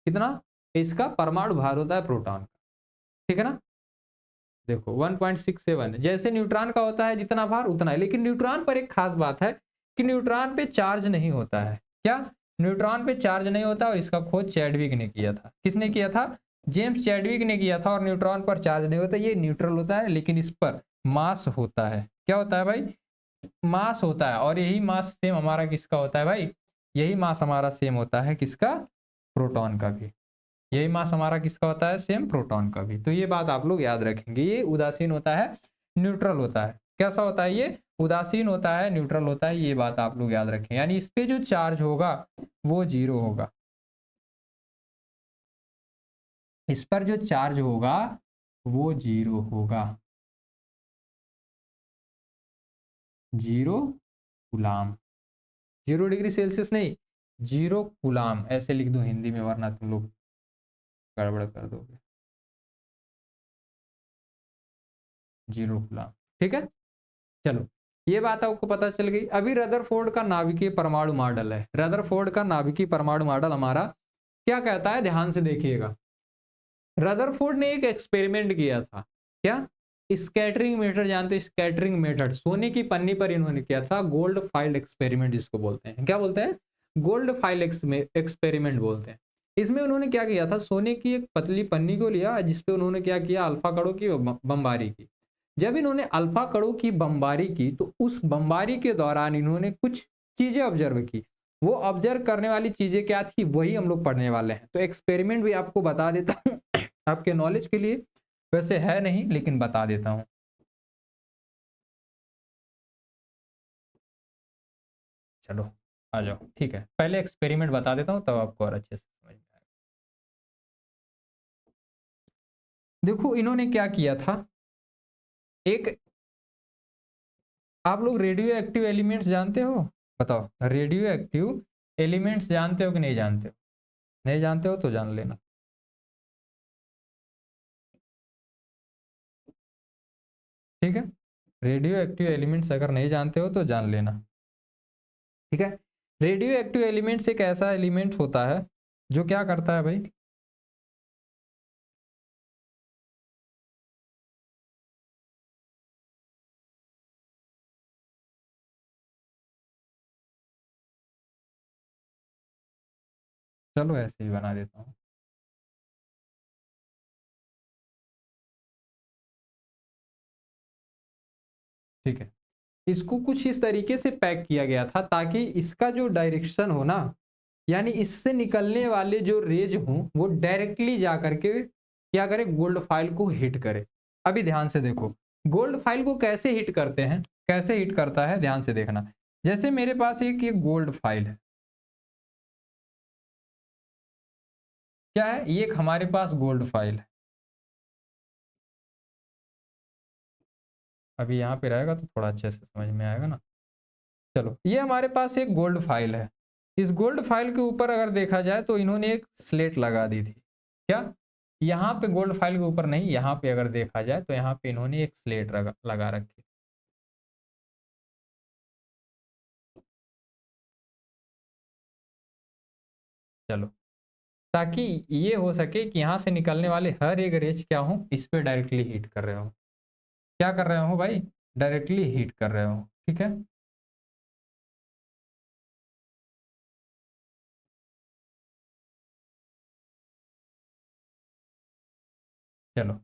[SPEAKER 1] कितना? इसका परमाणु भार होता है प्रोटॉन का। ठीक है ना, देखो 1.67, जैसे न्यूट्रॉन का होता है जितना भार उतना है, लेकिन न्यूट्रॉन पर एक खास बात है कि न्यूट्रॉन पे चार्ज नहीं होता है। क्या? न्यूट्रॉन पे चार्ज नहीं होता, और इसका खोज चैडविक ने किया था। किसने किया था? जेम्स चैडविक ने किया था। और न्यूट्रॉन पर चार्ज नहीं होता, ये न्यूट्रल होता है, लेकिन इस पर मास होता है। क्या होता है भाई? मास होता है। और यही मास सेम हमारा किसका होता है भाई? यही मास हमारा सेम होता है किसका? प्रोटॉन का भी। यही मास हमारा किसका होता है? सेम प्रोटॉन का भी। तो ये बात आप लोग याद रखेंगे। ये उदासीन होता है, न्यूट्रल होता है। कैसा होता है ये? उदासीन होता है, न्यूट्रल होता है। ये बात आप लोग याद रखें। यानी इस पे जो चार्ज होगा वो जीरो होगा। इस पर जो चार्ज होगा वो जीरो होगा। जीरो कूलाम, 0 डिग्री सेल्सियस नहीं, 0 कूलाम ऐसे लिख दो हिंदी में, वरना तुम लोग गड़बड़ कर दोगे। 0 कूलाम, ठीक है। चलो, ये बात आपको पता चल गई। अभी रदरफोर्ड का नाभिकीय परमाणु मॉडल है। रदरफोर्ड का नाभिकीय परमाणु मॉडल हमारा क्या कहता है, ध्यान से देखिएगा। रदरफोर्ड ने एक एक्सपेरिमेंट किया था, क्या? स्कैटरिंग मेथड जानते हैं? स्कैटरिंग मेथड सोने की पन्नी पर इन्होंने किया था, गोल्ड फाइल एक्सपेरिमेंट जिसको बोलते हैं। क्या बोलते हैं? गोल्ड फाइल एक्सपेरिमेंट बोलते हैं। इसमें उन्होंने क्या किया था, सोने की एक पतली पन्नी को लिया, जिसपे उन्होंने क्या किया, अल्फा कणों की बमबारी की। जब इन्होंने अल्फा कणों की बमबारी की, तो उस बमबारी के दौरान इन्होंने कुछ चीजें ऑब्जर्व की। वो ऑब्जर्व करने वाली चीजें क्या थी, वही हम लोग पढ़ने वाले हैं। तो एक्सपेरिमेंट भी आपको बता देता हूँ आपके नॉलेज के लिए, वैसे है नहीं लेकिन बता देता हूं। चलो आ जाओ, ठीक है, पहले एक्सपेरिमेंट बता देता हूं, तब आपको और अच्छे से समझ में आएगा। देखो इन्होंने क्या किया था, एक, आप लोग रेडियो एक्टिव एलिमेंट्स जानते हो? बताओ, रेडियो एक्टिव एलिमेंट्स जानते हो कि नहीं जानते हो? नहीं जानते हो तो जान लेना, ठीक है। रेडियो एक्टिव एलिमेंट्स अगर नहीं जानते हो तो जान लेना, ठीक है। रेडियो एक्टिव एलिमेंट्स एक ऐसा एलिमेंट होता है जो क्या करता है भाई, चलो ऐसे ही बना देता हूं, ठीक है। इसको कुछ इस तरीके से पैक किया गया था ताकि इसका जो डायरेक्शन हो ना, यानी इससे निकलने वाले जो रेज हों वो डायरेक्टली जा करके क्या करे, गोल्ड फाइल को हिट करे। अभी ध्यान से देखो, गोल्ड फाइल को कैसे हिट करते हैं, कैसे हिट करता है, ध्यान से देखना। जैसे मेरे पास एक ये गोल्ड फाइल है, क्या है ये, एक हमारे पास गोल्ड फाइल है। अभी यहाँ पे रहेगा तो थोड़ा अच्छे से समझ में आएगा ना। चलो, ये हमारे पास एक गोल्ड फाइल है। इस गोल्ड फाइल के ऊपर अगर देखा जाए तो इन्होंने एक स्लेट लगा दी थी, क्या? यहाँ पे गोल्ड फाइल के ऊपर नहीं, यहाँ पे अगर देखा जाए तो यहाँ पे इन्होंने एक स्लेट लगा रखी। चलो, ताकि ये हो सके कि यहाँ से निकलने वाले हर एक रेज क्या हो, इस पे डायरेक्टली हिट कर रहे हो। क्या कर रहे हो भाई? डायरेक्टली हिट कर रहे हो, ठीक है। चलो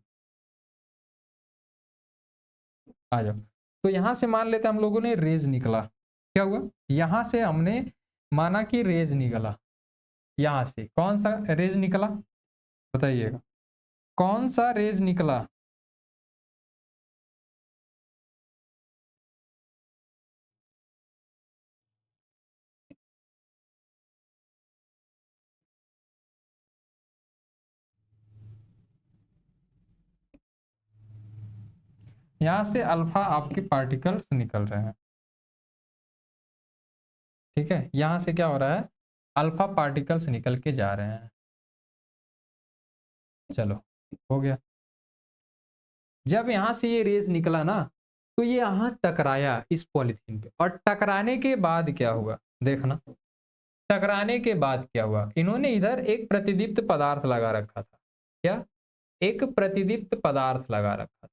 [SPEAKER 1] आ जाओ, तो यहां से मान लेते हैं हम लोगों ने रेज निकला, क्या हुआ, यहां से हमने माना कि रेज निकला। यहां से कौन सा रेज निकला, बताइएगा, कौन सा रेज निकला? यहां से अल्फा आपके पार्टिकल्स निकल रहे हैं, ठीक है। यहां से क्या हो रहा है, अल्फा पार्टिकल्स निकल के जा रहे हैं। चलो, हो गया। जब यहां से ये रेज निकला ना, तो ये यहां टकराया इस पॉलिथीन पे, और टकराने के बाद क्या हुआ, देखना। टकराने के बाद क्या हुआ, इन्होंने इधर एक प्रतिदीप्त पदार्थ लगा रखा था, क्या? एक प्रतिदीप्त पदार्थ लगा रखा था।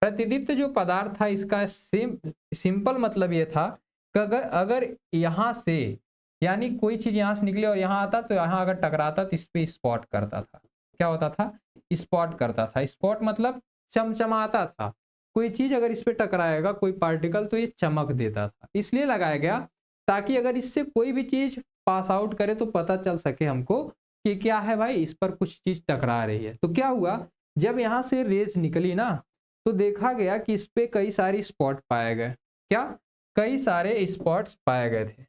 [SPEAKER 1] प्रतिदीप्त जो पदार्थ था, इसका सिंपल मतलब ये था कि अगर अगर यहां से, यानी कोई चीज यहां से निकले और यहां आता, तो यहां अगर टकराता तो इस पे स्पॉट करता था। क्या होता था? स्पॉट करता था। स्पॉट मतलब चमचमाता था। कोई चीज अगर इस पे टकराएगा, कोई पार्टिकल, तो ये चमक देता था। इसलिए लगाया गया ताकि अगर इससे कोई भी चीज पास आउट करे तो पता चल सके हमको कि क्या है भाई, इस पर कुछ चीज टकरा रही है। तो क्या हुआ, जब यहां से रेज निकली ना, तो देखा गया कि इस पे कई सारी स्पॉट पाए गए। क्या? कई सारे स्पॉट्स पाए गए थे,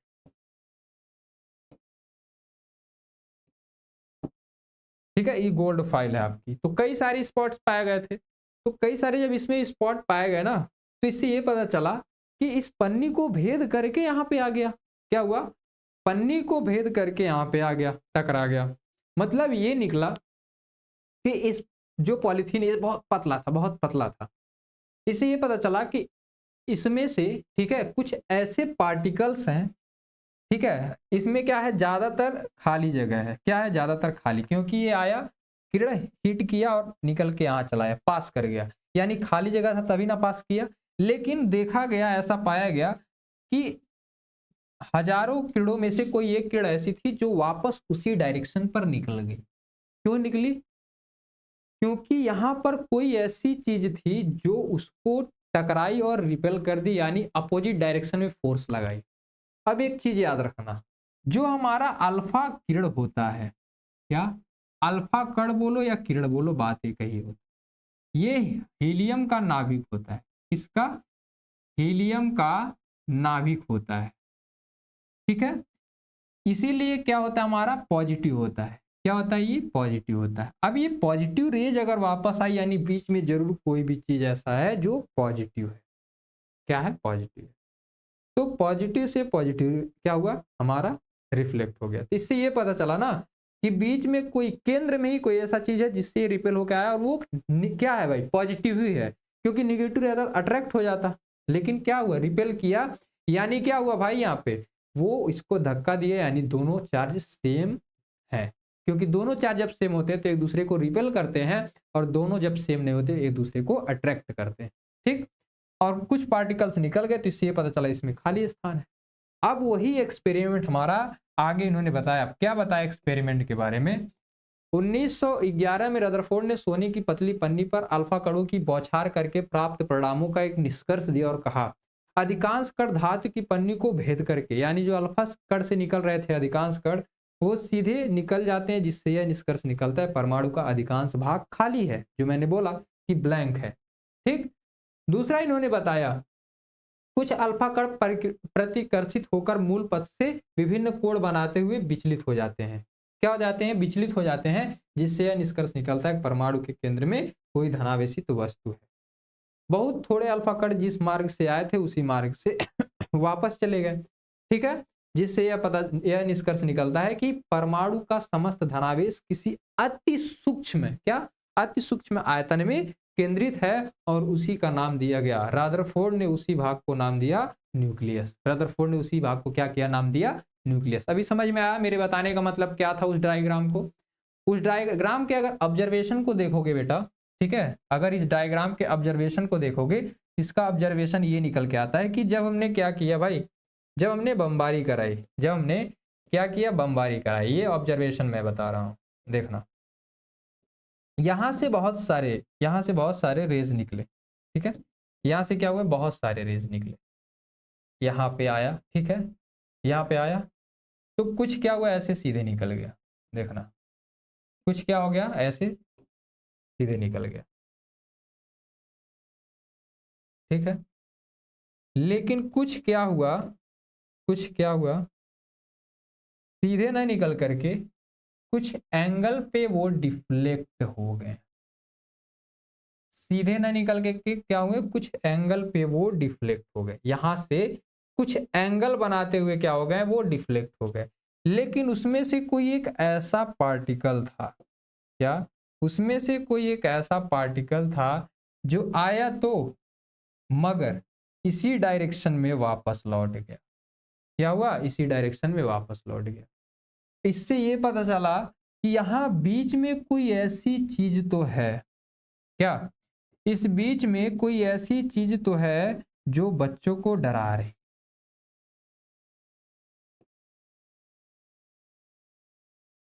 [SPEAKER 1] ठीक है। ये गोल्ड फाइल है आपकी, तो कई सारे स्पॉट्स पाए गए थे। तो कई सारे जब इसमें स्पॉट पाए गए ना, तो इससे ये पता चला कि इस पन्नी को भेद करके यहाँ पे आ गया। क्या हुआ? पन्नी को भेद करके यहाँ पे आ गया, टकरा गया। मतलब ये निकला कि इस जो पॉलीथीन ये बहुत पतला था, बहुत पतला था। इससे ये पता चला कि इसमें से, ठीक है, कुछ ऐसे पार्टिकल्स हैं, ठीक है, इसमें क्या है, ज्यादातर खाली जगह है। क्या है? ज्यादातर खाली, क्योंकि ये आया, किरण हिट किया और निकल के यहाँ चला आया, पास कर गया। यानी खाली जगह था तभी ना पास किया। लेकिन देखा गया, ऐसा पाया गया कि हजारों किरणों में से कोई एक किरण ऐसी थी जो वापस उसी डायरेक्शन पर निकल गई। क्यों निकली? क्योंकि यहां पर कोई ऐसी चीज थी जो उसको टकराई और रिपेल कर दी, यानी अपोजिट डायरेक्शन में फोर्स लगाई। अब एक चीज याद रखना, जो हमारा अल्फा किरण होता है, क्या अल्फा कण बोलो या किरण बोलो, बात एक ही होती, ये हीलियम का नाभिक होता है। इसका हीलियम का नाभिक होता है, ठीक है। इसीलिए क्या होता है, हमारा पॉजिटिव होता है। क्या होता है? ये पॉजिटिव होता है। अब ये पॉजिटिव रेज अगर वापस आई, यानी बीच में जरूर कोई भी चीज ऐसा है जो पॉजिटिव है। क्या है? पॉजिटिव। तो पॉजिटिव से पॉजिटिव क्या हुआ, हमारा रिफ्लेक्ट हो गया। तो इससे ये पता चला ना कि बीच में कोई, केंद्र में ही कोई ऐसा चीज है जिससे रिपेल होकर आया, और वो क्या है भाई, पॉजिटिव ही है। क्योंकि निगेटिव रहता अट्रैक्ट हो जाता, लेकिन क्या हुआ, रिपेल किया। यानी क्या हुआ भाई, यहाँ पे वो इसको धक्का दिया, यानी दोनों चार्ज सेम है। क्योंकि दोनों चार्ज जब सेम होते हैं तो एक दूसरे को रिपेल करते हैं, और दोनों जब सेम नहीं होते एक दूसरे को अट्रैक्ट करते हैं, ठीक। और कुछ पार्टिकल्स निकल गए, तो इससे पता चला इसमें खाली स्थान है। अब वही एक्सपेरिमेंट हमारा आगे इन्होंने बताया। क्या बताया एक्सपेरिमेंट के बारे में? 1911 में रदरफोर्ड ने सोने की पतली पन्नी पर अल्फा कणों की बौछार करके प्राप्त परिणामों का एक निष्कर्ष दिया और कहा, अधिकांश कण धातु की पन्नी को भेद करके, यानी जो अल्फा कण से निकल रहे थे अधिकांश कण, वो सीधे निकल जाते हैं, जिससे यह निष्कर्ष निकलता है परमाणु का अधिकांश भाग खाली है, जो मैंने बोला कि ब्लैंक है, ठीक। दूसरा इन्होंने बताया, कुछ अल्फा कण प्रतिकर्षित होकर मूल पथ से विभिन्न कोण बनाते हुए विचलित हो जाते हैं। क्या हो जाते हैं? विचलित हो जाते हैं, जिससे यह निष्कर्ष निकलता है परमाणु के केंद्र में कोई धनावेशित वस्तु है। बहुत थोड़े अल्फा कण जिस मार्ग से आए थे उसी मार्ग से वापस चले गए, ठीक है। जिससे यह निष्कर्ष निकलता है कि परमाणु का समस्त धनावेश किसी अति सूक्ष्म, क्या अति सूक्ष्म आयतन में केंद्रित है, और उसी का नाम दिया गया, रदरफोर्ड ने उसी भाग को नाम दिया न्यूक्लियस। रदरफोर्ड ने उसी भाग को क्या किया, नाम दिया न्यूक्लियस। अभी समझ में आया मेरे बताने का मतलब क्या था उस डायग्राम को? उस डायग्राम के अगर ऑब्जर्वेशन को देखोगे बेटा, ठीक है, अगर इस डायग्राम के ऑब्जर्वेशन को देखोगे, इसका ऑब्जर्वेशन ये निकल के आता है कि जब हमने क्या किया भाई, जब हमने बमबारी कराई, जब हमने क्या किया, बमबारी कराई, ये ऑब्जर्वेशन मैं बता रहा हूं, देखना। यहां से बहुत सारे रेज निकले, ठीक है। यहां से क्या हुआ, बहुत सारे रेज निकले, यहां पे आया, ठीक है, यहां पे आया, तो कुछ क्या हुआ, ऐसे सीधे निकल गया, देखना, कुछ क्या हो गया, ऐसे सीधे निकल गया, ठीक है। लेकिन कुछ क्या हुआ, कुछ क्या हुआ, सीधे ना निकल करके कुछ एंगल पे वो डिफ्लेक्ट हो गए। सीधे ना निकल के क्या हुए, कुछ एंगल पे वो डिफ्लेक्ट हो गए, यहां से कुछ एंगल बनाते हुए क्या हो गए, वो डिफ्लेक्ट हो गए। लेकिन उसमें से कोई एक ऐसा पार्टिकल था, क्या उसमें से कोई एक ऐसा पार्टिकल था जो आया तो, मगर इसी डायरेक्शन में वापस लौट गया। क्या हुआ, इसी डायरेक्शन में वापस लौट गया। इससे ये पता चला कि यहां बीच में कोई ऐसी चीज तो है, क्या इस बीच में कोई ऐसी चीज तो है जो बच्चों को डरा रही।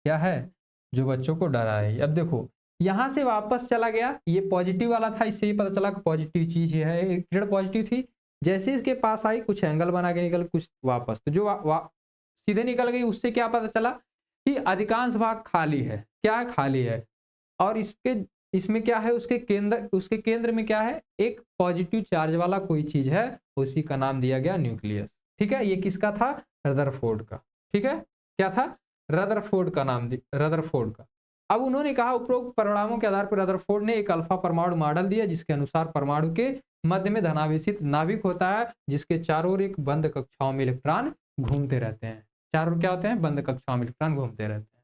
[SPEAKER 1] क्या है? जो बच्चों को डरा रही। अब देखो, यहां से वापस चला गया, ये पॉजिटिव वाला था, इससे ही पता चला कि पॉजिटिव चीज है, किरण पॉजिटिव थी। जैसे इसके पास आई, कुछ एंगल बना के निकल, कुछ वापस, तो जो सीधे निकल गई, उससे क्या पता चला कि अधिकांश भाग खाली है। क्या है? खाली है। और इसमें क्या है, उसके केंद्र में क्या है, एक पॉजिटिव चार्ज वाला कोई चीज है, उसी का नाम दिया गया न्यूक्लियस, ठीक है। ये किसका था? रदरफोर्ड का, ठीक है। क्या था? रदरफोर्ड का नाम, रदरफोर्ड का। अब उन्होंने कहा, उपरोक्त परिणामों के आधार पर रदरफोर्ड ने एक अल्फा परमाणु मॉडल दिया, जिसके अनुसार परमाणु के मध्य में धनावेशित नाभिक होता है जिसके चारों ओर एक बंद कक्षाओं में इलेक्ट्रॉन घूमते रहते हैं। चारों ओर क्या होते हैं? बंद कक्षाओं में इलेक्ट्रॉन घूमते रहते हैं।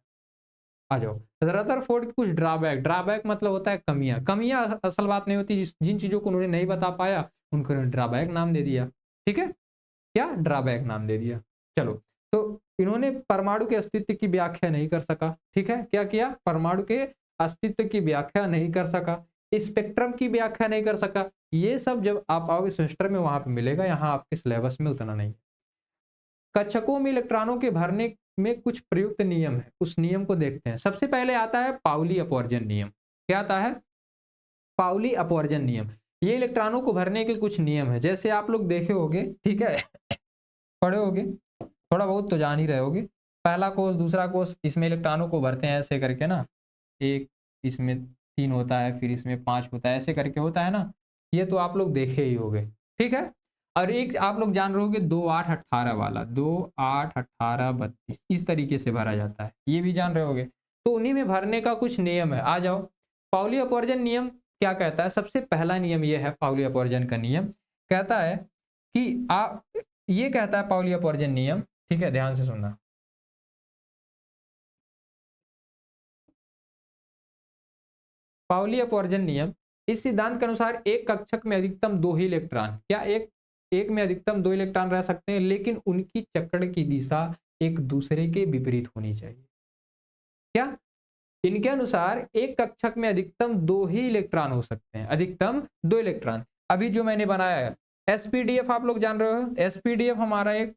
[SPEAKER 1] आ जाओ, रदरफोर्ड के कुछ ड्रॉबैक। ड्रॉबैक मतलब होता है कमियां। कमियां असल बात नहीं होती, जिन चीजों को उन्होंने नहीं बता पाया उनको ड्रॉबैक नाम दे दिया। ठीक है, क्या ड्रॉबैक नाम दे दिया। चलो, तो इन्होंने परमाणु के अस्तित्व की व्याख्या नहीं कर सका। ठीक है, क्या किया? परमाणु के अस्तित्व की व्याख्या नहीं कर सका, स्पेक्ट्रम की व्याख्या नहीं कर सका। ये सब जब आप आओगे सेमेस्टर में वहां पे मिलेगा, यहाँ आपके सिलेबस में उतना नहीं। कक्षकों में इलेक्ट्रॉनों के भरने में कुछ प्रयुक्त नियम है, उस नियम को देखते हैं। सबसे पहले आता है पाउली अपवर्जन नियम। क्या आता है? पाउली अपवर्जन नियम। ये इलेक्ट्रॉनों को भरने के कुछ नियम है, जैसे आप लोग देखे होंगे, ठीक है, पढ़े होंगे, थोड़ा बहुत तो जान ही रहे होगे। पहला कोष, दूसरा कोष, इसमें इलेक्ट्रॉनों को भरते हैं ऐसे करके ना, एक इसमें 3 होता है, फिर इसमें 5 होता है, ऐसे करके होता है ना। ये तो आप लोग देखे ही होंगे। ठीक है, और एक आप लोग जान रहे होगे 2 8 18 वाला, 2 8 18 32, इस तरीके से भरा जाता है, ये भी जान रहे होगे। तो उन्हीं में भरने का कुछ नियम है। आ जाओ, पाउली अपवर्जन नियम क्या कहता है? सबसे पहला नियम ये है, पाउली अपवर्जन का नियम कहता है कि आप, ये कहता है पाउली अपवर्जन नियम, ठीक है, ध्यान से सुनना। पाउली अपवर्जन नियम, इस सिद्धांत के अनुसार एक कक्षक में अधिकतम 2 ही इलेक्ट्रॉन, क्या एक में अधिकतम 2 इलेक्ट्रॉन रह सकते हैं, लेकिन उनकी चक्र की दिशा एक दूसरे के विपरीत होनी चाहिए। क्या? इनके अनुसार एक कक्षक में अधिकतम 2 ही इलेक्ट्रॉन हो सकते हैं, अधिकतम 2 इलेक्ट्रॉन। अभी जो मैंने बनाया है एसपीडीएफ, आप लोग जान रहे हो, एसपीडीएफ हमारा एक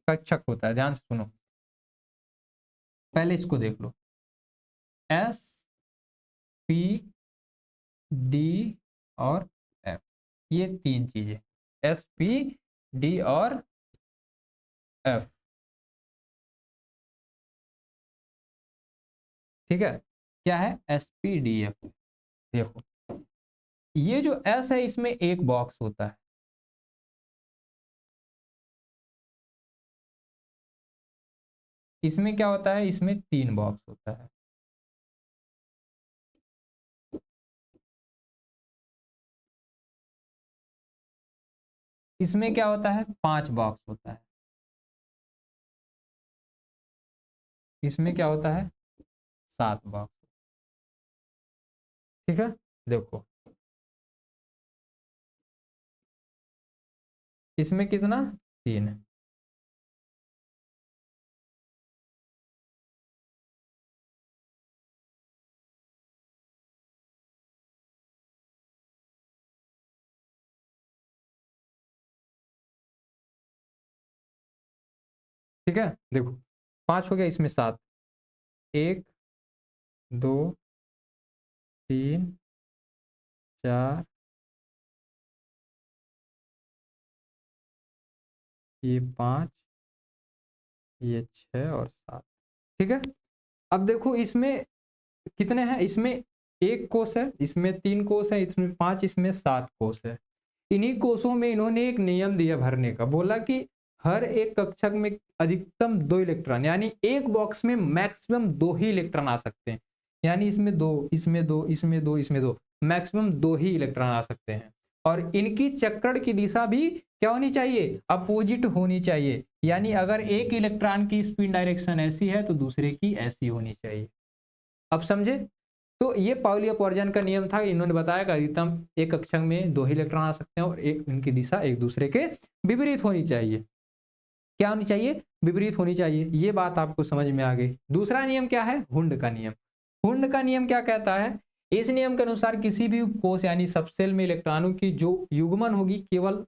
[SPEAKER 1] कक्षक होता है। ध्यान से सुनो, पहले इसको देख लो, एस पी डी और एफ, ये 3 चीजें, एस पी डी और एफ। ठीक है, क्या है? S P D F. देखो, ये जो एस है इसमें एक बॉक्स होता है, इसमें क्या होता है? इसमें 3 बॉक्स होता है। इसमें क्या होता है? 5 बॉक्स होता है। इसमें क्या होता है? 7 बॉक्स। ठीक है, देखो इसमें कितना? 3 है। ठीक है, देखो 5 हो गया, इसमें 7, 1 2 3 4, ये 5, ये 6 और 7। ठीक है, अब देखो इसमें कितने हैं? इसमें 1 कोष है, इसमें 3 कोष है, इसमें 5, इसमें 7 कोष है। इन्हीं कोषों में इन्होंने एक नियम दिया भरने का, बोला कि हर एक कक्षक में अधिकतम 2 इलेक्ट्रॉन, यानी एक बॉक्स में मैक्सिमम 2 ही इलेक्ट्रॉन आ सकते हैं। यानी इसमें 2, इसमें 2, इसमें 2, इसमें 2, मैक्सिमम 2 ही इलेक्ट्रॉन आ सकते हैं। और इनकी चक्रण की दिशा भी क्या होनी चाहिए? अपोजिट होनी चाहिए। यानी अगर एक इलेक्ट्रॉन की स्पिन डायरेक्शन ऐसी है तो दूसरे की ऐसी होनी चाहिए। अब समझे? तो ये पाउली अपवर्जन का नियम था। इन्होंने बताया कि अधिकतम एक कक्षक में 2 ही इलेक्ट्रॉन आ सकते हैं और एक इनकी दिशा एक दूसरे के विपरीत होनी चाहिए। क्या होनी चाहिए? विपरीत होनी चाहिए। ये बात आपको समझ में आ गई। दूसरा नियम क्या है? हुंड का नियम। हुंड का नियम क्या कहता है? इस नियम के अनुसार किसी भी उपकोष यानी सबसेल में इलेक्ट्रॉनों की जो युग्मन होगी, केवल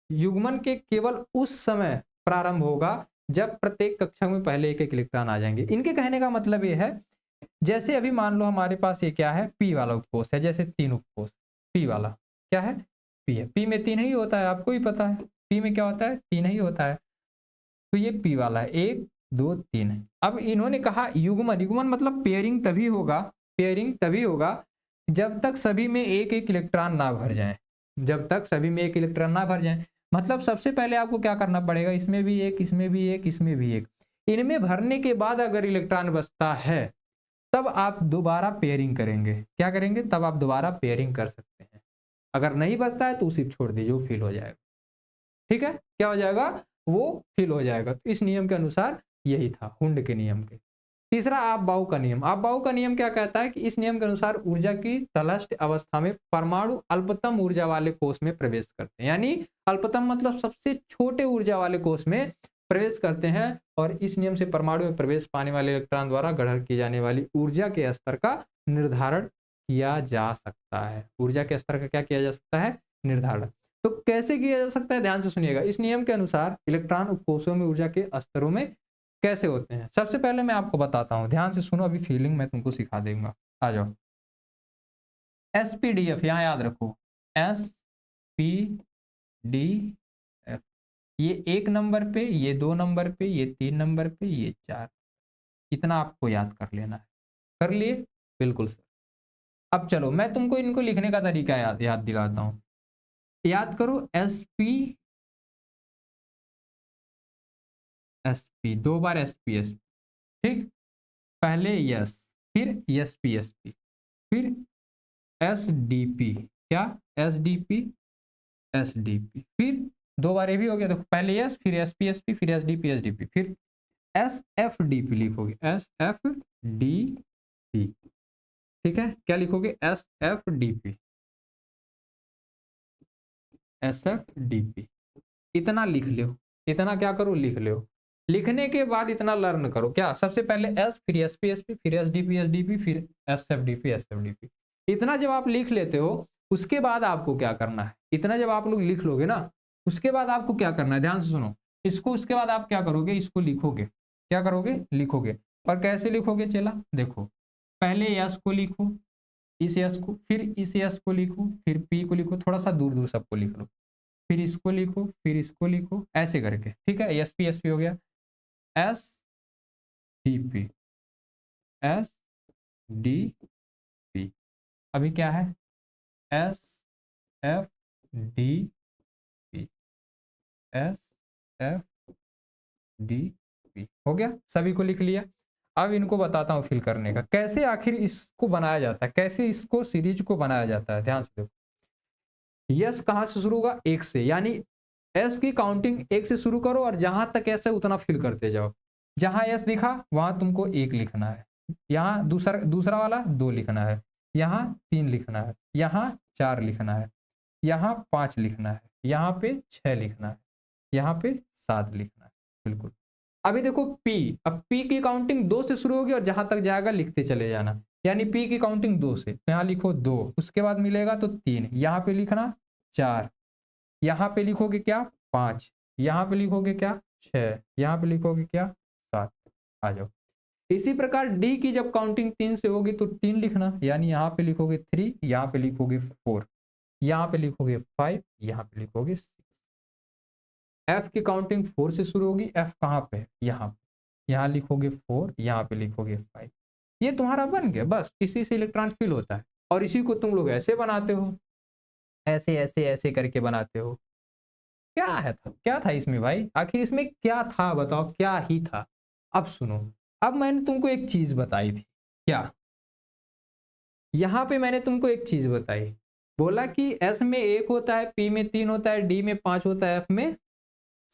[SPEAKER 1] युग्मन के केवल उस समय प्रारंभ होगा जब प्रत्येक कक्षक में पहले एक एक इलेक्ट्रॉन आ जाएंगे। इनके कहने का मतलब ये है, जैसे अभी मान लो हमारे पास ये क्या है? पी वाला उपकोष है, जैसे 3 उपकोष, पी वाला क्या है? पी है। पी में 3 ही होता है, आपको भी पता है पी में क्या होता है? 3 ही होता है। तो ये पी वाला है, 1 2 3 है। अब इन्होंने कहा युग्मन, युग्मन मतलब पेयरिंग तभी होगा, पेयरिंग तभी होगा जब तक सभी में एक एक इलेक्ट्रॉन ना भर जाए, जब तक सभी में एक इलेक्ट्रॉन ना भर जाए। मतलब सबसे पहले आपको क्या करना पड़ेगा? इसमें भी एक, इसमें भी एक, इसमें भी एक, इनमें भरने के बाद अगर इलेक्ट्रॉन बचता है तब आप दोबारा पेयरिंग करेंगे। क्या करेंगे? तब आप दोबारा पेयरिंग कर सकते हैं। अगर नहीं बचता है तो उसी को छोड़ दीजिए, वो फिल हो जाएगा। ठीक है, क्या हो जाएगा, वो फिल हो जाएगा। तो इस नियम के अनुसार यही था हुंड के नियम के। तीसरा आप बाउ का नियम। आप बाउ का नियम क्या कहता है कि इस नियम के अनुसार ऊर्जा की तलस्थ अवस्था में परमाणु अल्पतम ऊर्जा वाले कोष में प्रवेश करते हैं, यानी अल्पतम मतलब सबसे छोटे ऊर्जा वाले कोष में प्रवेश करते हैं, और इस नियम से परमाणु में प्रवेश पाने वाले इलेक्ट्रॉन द्वारा ग्रहण की जाने वाली ऊर्जा के स्तर का निर्धारण किया जा सकता है। ऊर्जा के स्तर का क्या किया जा सकता है, निर्धारण। तो कैसे किया जा सकता है, ध्यान से सुनिएगा। इस नियम के अनुसार इलेक्ट्रॉन उपकोषों में ऊर्जा के स्तरों में कैसे होते हैं, सबसे पहले मैं आपको बताता हूं, ध्यान से सुनो, अभी फीलिंग मैं तुमको सिखा दूंगा। आ जाओ। एसपीडीएफ यहां याद रखो, एसपीडीएफ, ये 1 नंबर पे, ये 2 नंबर पे, ये 3 नंबर पे, ये 4। इतना आपको याद कर लेना है। कर लिए, बिल्कुल सर। अब चलो मैं तुमको इनको लिखने का तरीका याद दिलाता हूं। याद करो, एसपी 2 बार एसपी, ठीक, पहले यस, फिर एसपी, फिर एसडीपी, क्या, एसडीपी, एसडीपी, फिर 2 बार ये भी हो गया, देखो पहले एस, फिर एसपी, फिर एसडीपी, फिर एसएफडीपी लिखोगे, एसएफडीपी। ठीक है, क्या लिखोगे, एसएफडीपी, एसएफडीपी। इतना लिख लो, इतना क्या करो, लिख लो। लिखने के बाद इतना लर्न करो, क्या, सबसे पहले एस, फिर एसपी, फिर एसडीपी, फिर एसएफडीपी। इतना जब आप लिख लेते हो, उसके बाद आपको क्या करना है, इतना जब आप लोग लिख लोगे ना, उसके बाद आपको क्या करना है, ध्यान से सुनो इसको। उसके बाद आप क्या करोगे, इसको लिखोगे, क्या करोगे, लिखोगे। और कैसे लिखोगे चला, देखो, पहले यस को लिखो, इस यस को, फिर इस यस को लिखो, फिर पी को लिखो, थोड़ा सा दूर दूर सबको लिख लो, फिर इसको लिखो, फिर इसको लिखो, ऐसे करके। ठीक है, एसपी हो गया, S D P, S D P. अभी क्या है, S F D P, S F D P हो गया, सभी को लिख लिया। अब इनको बताता हूं फिल करने का, कैसे आखिर इसको बनाया जाता है, कैसे इसको सीरीज को बनाया जाता है। ध्यान से देखो, यस कहां से शुरू होगा, 1 से, यानी एस की काउंटिंग 1 से शुरू करो और जहां तक एस है उतना फिल करते जाओ। जहां एस दिखा वहां तुमको 1 लिखना है, यहाँ दूसरा वाला 2 लिखना है, यहाँ 3 लिखना है, यहाँ 4 लिखना है, यहाँ 5 लिखना है, यहाँ पे 6 लिखना है, यहाँ पे 7 लिखना है। बिल्कुल। अभी देखो पी, अब पी की काउंटिंग 2 से शुरू होगी और जहां तक जाएगा लिखते चले जाना, यानी पी की काउंटिंग 2 से, तो यहाँ लिखो 2, उसके बाद मिलेगा तो 3, यहाँ पे लिखना 4, यहाँ पे लिखोगे क्या, 5, यहाँ पे लिखोगे क्या, 6, यहाँ पे लिखोगे क्या, 7। आ जाओ। इसी प्रकार डी की जब काउंटिंग 3 से होगी तो 3 लिखना, यानी यहाँ पे लिखोगे 3, यहाँ पे लिखोगे 4, यहाँ पे लिखोगे 5, यहाँ पे लिखोगे 6। एफ की काउंटिंग 4 से शुरू होगी, एफ कहाँ पे, यहाँ लिखोगे 4, यहाँ पे लिखोगे 5। ये तुम्हारा बन गया, बस इसी से इलेक्ट्रॉन फिल होता है। और इसी को तुम लोग ऐसे बनाते हो, ऐसे ऐसे ऐसे करके बनाते हो। क्या था इसमें भाई, आखिर इसमें क्या था, बताओ क्या ही था। अब सुनो, अब मैंने तुमको एक चीज बताई थी, क्या, यहाँ पे मैंने तुमको एक चीज बताई, बोला कि एस में 1 होता है, पी में 3 होता है, डी में 5 होता है, एफ में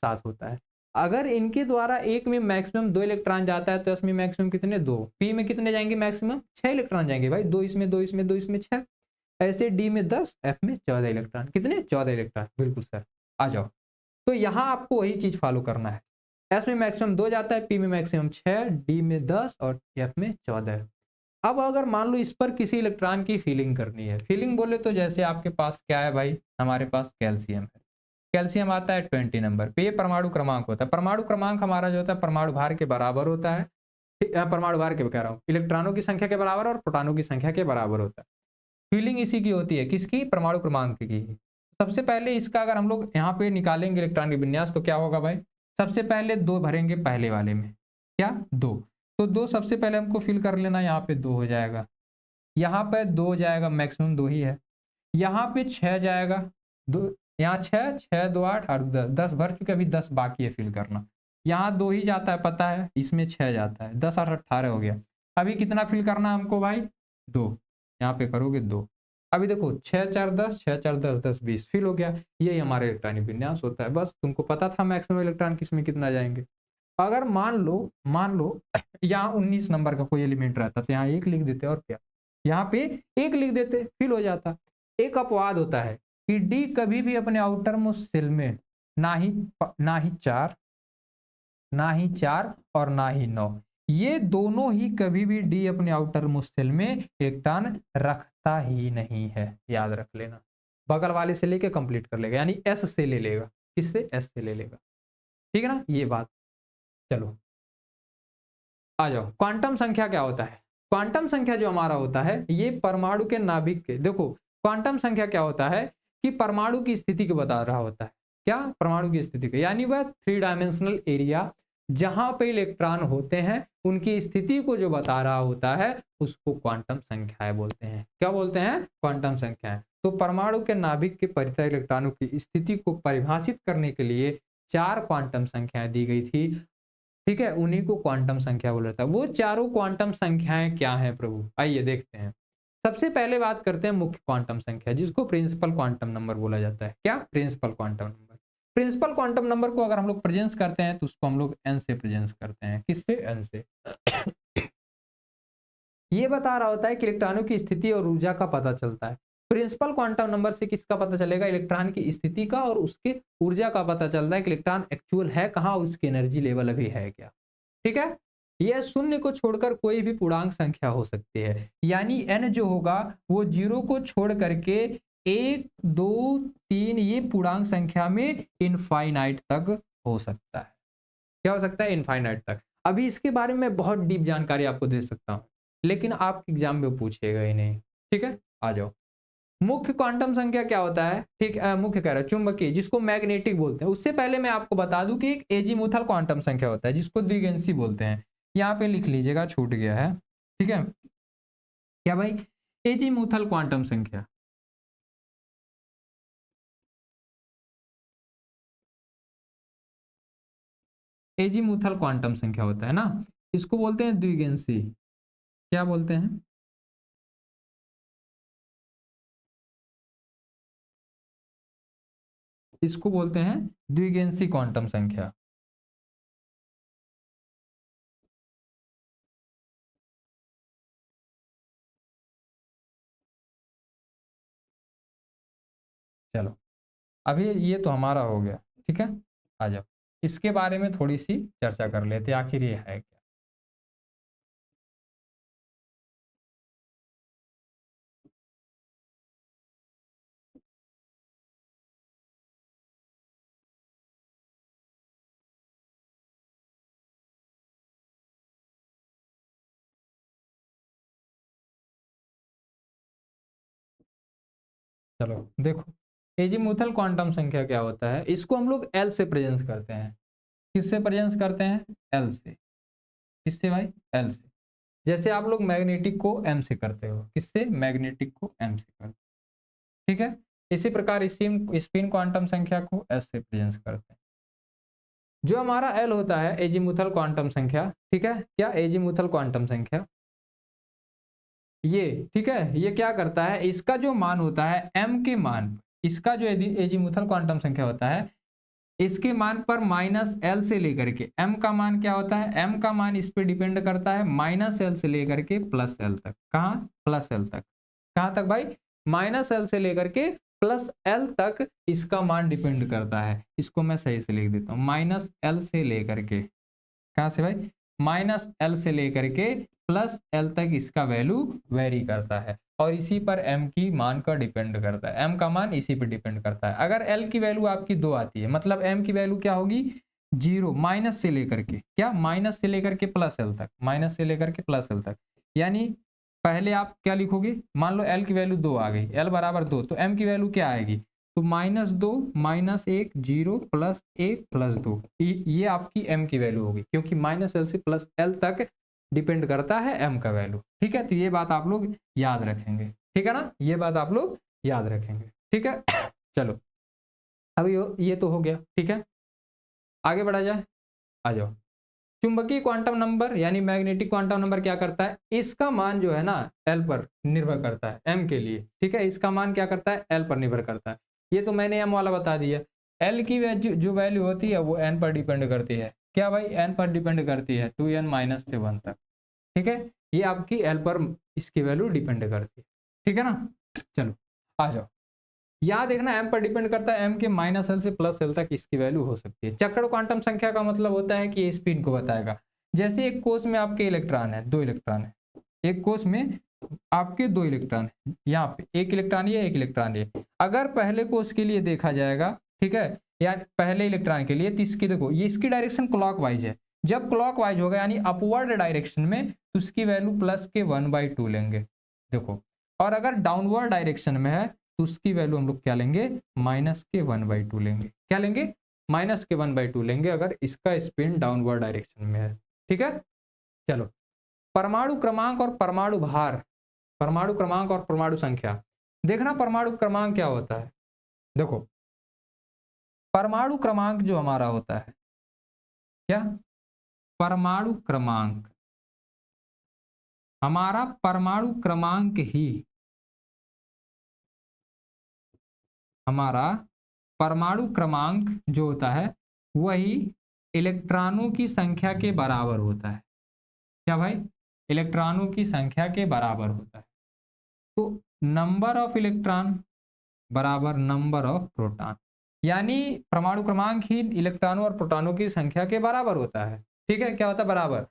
[SPEAKER 1] 7 होता है। अगर इनके द्वारा एक में मैक्सिमम 2 इलेक्ट्रॉन जाता है तो एस में मैक्सिमम कितने, 2, पी में कितने जाएंगे, मैक्सिमम 6 इलेक्ट्रॉन जाएंगे भाई, 2 इसमें, 2 इसमें, 2 इसमें 6। ऐसे डी में 10, एफ में 14 इलेक्ट्रॉन, कितने, 14 इलेक्ट्रॉन। बिल्कुल सर। आ जाओ, तो यहाँ आपको वही चीज फॉलो करना है। एस में मैक्सिमम 2 जाता है, पी में मैक्सिमम 6, डी में 10 और एफ में 14। अब अगर मान लो इस पर किसी इलेक्ट्रॉन की फीलिंग करनी है, फीलिंग बोले तो जैसे आपके पास क्या है भाई, हमारे पास कैल्शियम है, कैल्शियम आता है 20 नंबर पे, ये परमाणु क्रमांक होता है। परमाणु क्रमांक हमारा जो होता है परमाणु भार के बराबर होता है, परमाणु भार के कह रहा हूँ, इलेक्ट्रॉनों की संख्या के बराबर और प्रोटॉनों की संख्या के बराबर होता है। फीलिंग इसी की होती है, किसकी, परमाणु क्रमांक की। सबसे पहले इसका अगर हम लोग यहाँ पे निकालेंगे इलेक्ट्रॉन की विन्यास तो क्या होगा भाई, सबसे पहले 2 भरेंगे पहले वाले में, क्या, 2, तो 2 सबसे पहले हमको फिल कर लेना, यहाँ पे 2 हो जाएगा, यहाँ पे 2 हो जाएगा, मैक्सिमम 2 ही है, यहाँ पे 6 जाएगा, 2, यहाँ 6, 6 2 8 और 10, 10 भर चुके, अभी 10 बाकी है फिल करना। यहाँ 2 ही जाता है पता है, इसमें 6 जाता है, 10 8 18 हो गया। अभी कितना फिल करना है हमको भाई, 2, यहाँ पे करोगे 2। अभी देखो 6 4 10, 6 4 10 10 20 फिल हो गया। यही हमारा इलेक्ट्रॉनिक विन्यास होता है। बस तुमको पता था मैक्सिमम इलेक्ट्रॉन किसमें कितना जाएंगे। अगर मान लो यहाँ 19 नंबर का कोई एलिमेंट रहता तो यहाँ 1 लिख देते और क्या, यहाँ पे 1 लिख देते फिल हो जाता। एक अपवाद होता है कि डी कभी भी अपने आउटर मोस्ट सेल में ना ही 4 और ना ही 9, ये दोनों ही कभी भी डी अपने आउटर मोस्ट सेल में इलेक्ट्रॉन रखता ही नहीं है। याद रख लेना, बगल वाले से लेके कंप्लीट कर लेगा, यानी एस से ले लेगा। किससे? एस से ले लेगा। ठीक है ना ये बात। चलो आ जाओ, क्वांटम संख्या क्या होता है। क्वांटम संख्या जो हमारा होता है ये परमाणु के नाभिक के, देखो क्वांटम संख्या क्या होता है कि परमाणु की स्थिति को बता रहा होता है। क्या? परमाणु की स्थिति को, यानी वह 3 डायमेंशनल एरिया जहां पे इलेक्ट्रॉन होते हैं उनकी स्थिति को जो बता रहा होता है उसको क्वांटम संख्याएं बोलते हैं। क्या बोलते हैं? क्वांटम संख्याएं। तो परमाणु के नाभिक के परितः इलेक्ट्रॉनों की स्थिति को परिभाषित करने के लिए 4 क्वांटम संख्याएं दी गई थी। ठीक है, उन्हीं को क्वांटम संख्या बोला जाता है। वो चारों क्वांटम संख्याएं क्या हैं प्रभु, आइए देखते हैं। सबसे पहले बात करते हैं मुख्य क्वांटम संख्या, जिसको प्रिंसिपल क्वांटम नंबर बोला जाता है। क्या? Principal quantum number. Principal quantum number को अगर हम लोग प्रेजेंस करते हैं तो उसको हम लोग एन से प्रेजेंस करते हैं। किससे? एन से। ये बता रहा होता है कि इलेक्ट्रॉनों की स्थिति और ऊर्जा का पता चलता है। प्रिंसिपल क्वांटम नंबर से किसका पता चलेगा? इलेक्ट्रॉन की स्थिति का और उसके ऊर्जा का पता चलता है कि इलेक्ट्रॉन एक्चुअल है कहाँ, उसकी एनर्जी लेवल अभी है क्या। ठीक है, यह शून्य को छोड़कर कोई भी पूर्णांक संख्या हो सकती है, यानी n जो होगा वो 0 को छोड़ करके 1 2 3 ये पूर्णांक संख्या में इनफाइनाइट तक हो सकता है। क्या हो सकता है? इनफाइनाइट तक। अभी इसके बारे में बहुत डीप जानकारी आपको दे सकता हूं, लेकिन आपके एग्जाम में पूछेगा ही नहीं। ठीक है, आ जाओ। मुख्य क्वांटम संख्या क्या होता है? ठीक, मुख्य कह रहा है चुंबकीय, जिसको मैग्नेटिक बोलते हैं। उससे पहले मैं आपको बता दूं कि एक एजीमुथल क्वांटम संख्या होता है जिसको द्विगेंसी बोलते हैं। यहाँ पे लिख लीजिएगा, छूट गया है। ठीक है, क्या भाई? एजीमुथल क्वांटम संख्या। एजीमुथल क्वांटम संख्या होता है ना, इसको बोलते हैं द्विगेंसी। क्या बोलते हैं? इसको बोलते हैं द्विगेंसी क्वांटम संख्या। चलो, अभी ये तो हमारा हो गया। ठीक है, आ जाओ, इसके बारे में थोड़ी सी चर्चा कर लेते हैं, आखिर ये है क्या। चलो देखो, एजीमुथल क्वांटम संख्या क्या होता है, इसको हम लोग एल से प्रेजेंस करते हैं। किससे प्रेजेंस करते हैं? एल से। किससे भाई? एल से। जैसे आप लोग मैग्नेटिक को एम से करते हो। किससे? मैग्नेटिक को एम से करते हो। ठीक है, इसी प्रकार स्पिन क्वांटम संख्या को एस से प्रेजेंस करते हैं। जो हमारा एल होता है एजीमुथल क्वांटम संख्या, ठीक है, क्या? एजीमुथल क्वांटम संख्या ये, ठीक है, ये क्या करता है, इसका जो मान होता है एम के मान, इसका जो एजीमुथल क्वांटम संख्या होता है इसके मान पर माइनस एल से लेकर के एम का मान क्या होता है, एम का मान इस पे डिपेंड करता है माइनस एल से लेकर के प्लस एल तक। कहाँ? प्लस एल तक। कहाँ तक भाई? माइनस एल से लेकर के प्लस एल तक इसका मान डिपेंड करता है। इसको मैं सही से लिख देता हूँ, माइनस एल से लेकर के, कहाँ से भाई? माइनस एल से लेकर के प्लस एल तक इसका वैल्यू वेरी करता है और इसी पर एम की मान का डिपेंड करता है। एम का मान इसी पर डिपेंड करता है। अगर एल की वैल्यू आपकी 2 आती है मतलब एम की वैल्यू क्या होगी? 0, माइनस से लेकर के, क्या? माइनस से लेकर के प्लस एल तक, माइनस से लेकर के प्लस एल तक। यानी पहले आप क्या लिखोगे, मान लो एल की वैल्यू 2 आ गई, एल बराबर 2, तो एम की वैल्यू क्या आएगी? तो -2 -1 0 प्लस 1 प्लस 2, ये आपकी एम की वैल्यू होगी, क्योंकि माइनस एल से प्लस एल तक डिपेंड करता है एम का वैल्यू। ठीक है, तो ये बात आप लोग याद रखेंगे। ठीक है ना, ये बात आप लोग याद रखेंगे। ठीक है चलो, अब ये तो हो गया। ठीक है, आगे बढ़ा जाए, आ जाओ। चुंबकीय क्वांटम नंबर यानी मैग्नेटिक क्वांटम नंबर क्या करता है, इसका मान जो है ना एल पर निर्भर करता है, एम के लिए, ठीक है, इसका मान क्या करता है, एल पर निर्भर करता है। ये तो मैंने एम वाला बता दिया। एल की जो वैल्यू होती है वो एन पर डिपेंड करती है। क्या भाई, एन पर डिपेंड करती है, 2n माइनस से 1 तक, ठीक है। ये आपकी एल पर इसकी वैल्यू डिपेंड करती है, ठीक है ना। चलो आ जाओ, यहाँ देखना एम पर डिपेंड करता है, एम के माइनस एल से प्लस एल तक इसकी वैल्यू हो सकती है। चक्कर क्वांटम संख्या का मतलब होता है कि ये स्पिन को बताएगा। जैसे एक कोष में आपके इलेक्ट्रॉन है, 2 इलेक्ट्रॉन है, एक कोष में आपके 2 इलेक्ट्रॉन है, यहाँ पे 1 इलेक्ट्रॉन ये 1 इलेक्ट्रॉन ये। अगर पहले कोष के लिए देखा जाएगा, ठीक है, या पहले इलेक्ट्रॉन के लिए, तो इसकी देखो ये इसकी डायरेक्शन क्लॉकवाइज है। जब क्लॉकवाइज होगा यानी अपवर्ड डायरेक्शन में, तो उसकी वैल्यू प्लस के 1/2 लेंगे, देखो। और अगर डाउनवर्ड डायरेक्शन में है तो उसकी वैल्यू हम लोग क्या लेंगे, माइनस के 1/2 लेंगे। क्या लेंगे, माइनस के 1/2 लेंगे अगर इसका स्पिन डाउनवर्ड डायरेक्शन में है, ठीक है। चलो, परमाणु क्रमांक और परमाणु भार, परमाणु क्रमांक और परमाणु संख्या देखना। परमाणु क्रमांक क्या होता है, देखो परमाणु क्रमांक जो हमारा होता है, क्या परमाणु क्रमांक, हमारा परमाणु क्रमांक ही हमारा परमाणु क्रमांक जो होता है वही इलेक्ट्रॉनों की संख्या के बराबर होता है। क्या भाई, इलेक्ट्रॉनों की संख्या के बराबर होता है। तो नंबर ऑफ इलेक्ट्रॉन बराबर नंबर ऑफ प्रोटॉन, यानी परमाणु क्रमांक ही इलेक्ट्रॉनों और प्रोटॉनों की संख्या के बराबर होता है, ठीक है। क्या होता है, बराबर।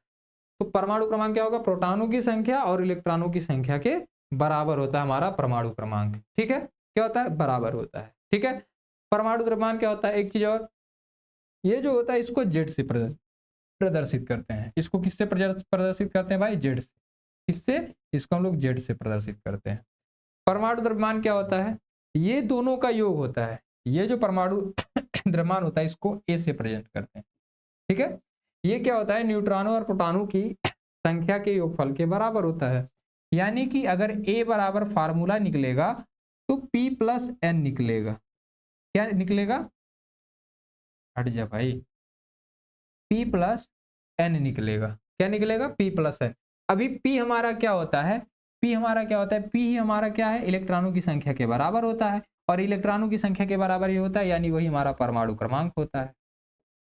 [SPEAKER 1] तो परमाणु क्रमांक क्या होगा, प्रोटॉनों की संख्या और इलेक्ट्रॉनों की संख्या के बराबर होता है हमारा परमाणु क्रमांक, ठीक है। क्या होता है, बराबर होता है, ठीक है। परमाणु द्रव्यमान क्या होता है, एक चीज और, ये जो होता है इसको जेड से प्रदर्शित करते हैं। इसको किससे प्रदर्शित करते हैं भाई, जेड से। किससे, इसको हम लोग जेड से प्रदर्शित करते हैं। परमाणु द्रव्यमान क्या होता है, ये दोनों का योग होता है। ये जो परमाणु द्रव्यमान होता है इसको ए से प्रेजेंट करते हैं, ठीक है। ये क्या होता है, न्यूट्रॉनों और प्रोटॉनों की संख्या के योगफल के बराबर होता है। यानी कि अगर ए बराबर फार्मूला निकलेगा तो P प्लस एन निकलेगा। क्या निकलेगा, हट जा भाई, P प्लस एन निकलेगा। क्या निकलेगा, P प्लस एन। अभी P हमारा क्या होता है, P हमारा क्या होता है, P ही हमारा क्या है, इलेक्ट्रॉनों की संख्या के बराबर होता है। और इलेक्ट्रॉनों की संख्या के बराबर ये होता है, यानी वही हमारा परमाणु क्रमांक होता है।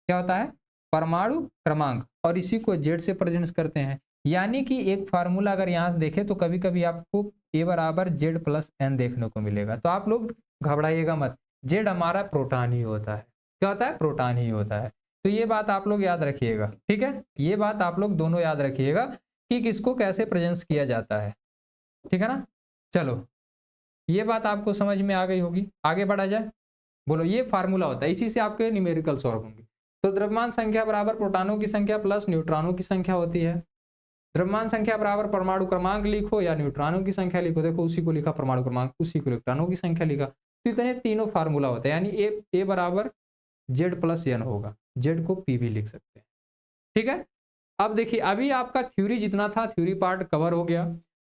[SPEAKER 1] क्या होता है, परमाणु क्रमांक। और इसी को जेड से प्रेजेंट करते हैं। यानी कि एक फार्मूला अगर यहाँ से देखें तो कभी कभी आपको ए बराबर जेड प्लस एन देखने को मिलेगा, तो आप लोग घबराइएगा मत, जेड हमारा प्रोटॉन ही होता है। क्या होता है, प्रोटॉन ही होता है। तो ये बात आप लोग याद रखिएगा, ठीक है। ये बात आप लोग दोनों याद रखिएगा कि किसको कैसे प्रेजेंट किया जाता है, ठीक है ना। चलो, ये बात आपको समझ में आ गई होगी, आगे बढ़ा जाए। बोलो, ये फार्मूला होता है, इसी से आपके न्यूमेरिकल सॉल्व होंगे। तो द्रव्यमान संख्या बराबर प्रोटॉनों की संख्या प्लस न्यूट्रॉनों की संख्या होती है। द्रव्यमान संख्या बराबर परमाणु क्रमांक लिखो या न्यूट्रॉनों की संख्या लिखो, देखो उसी को लिखा परमाणु क्रमांक, उसी को इलेक्ट्रॉनों की संख्या लिखा। तो इतने तीनों फार्मूला होते हैं, यानी ए बराबर जेड प्लस एन होगा, जेड को पी भी लिख सकते हैं, ठीक है। अब देखिए, अभी आपका थ्योरी जितना था, थ्योरी पार्ट कवर हो गया।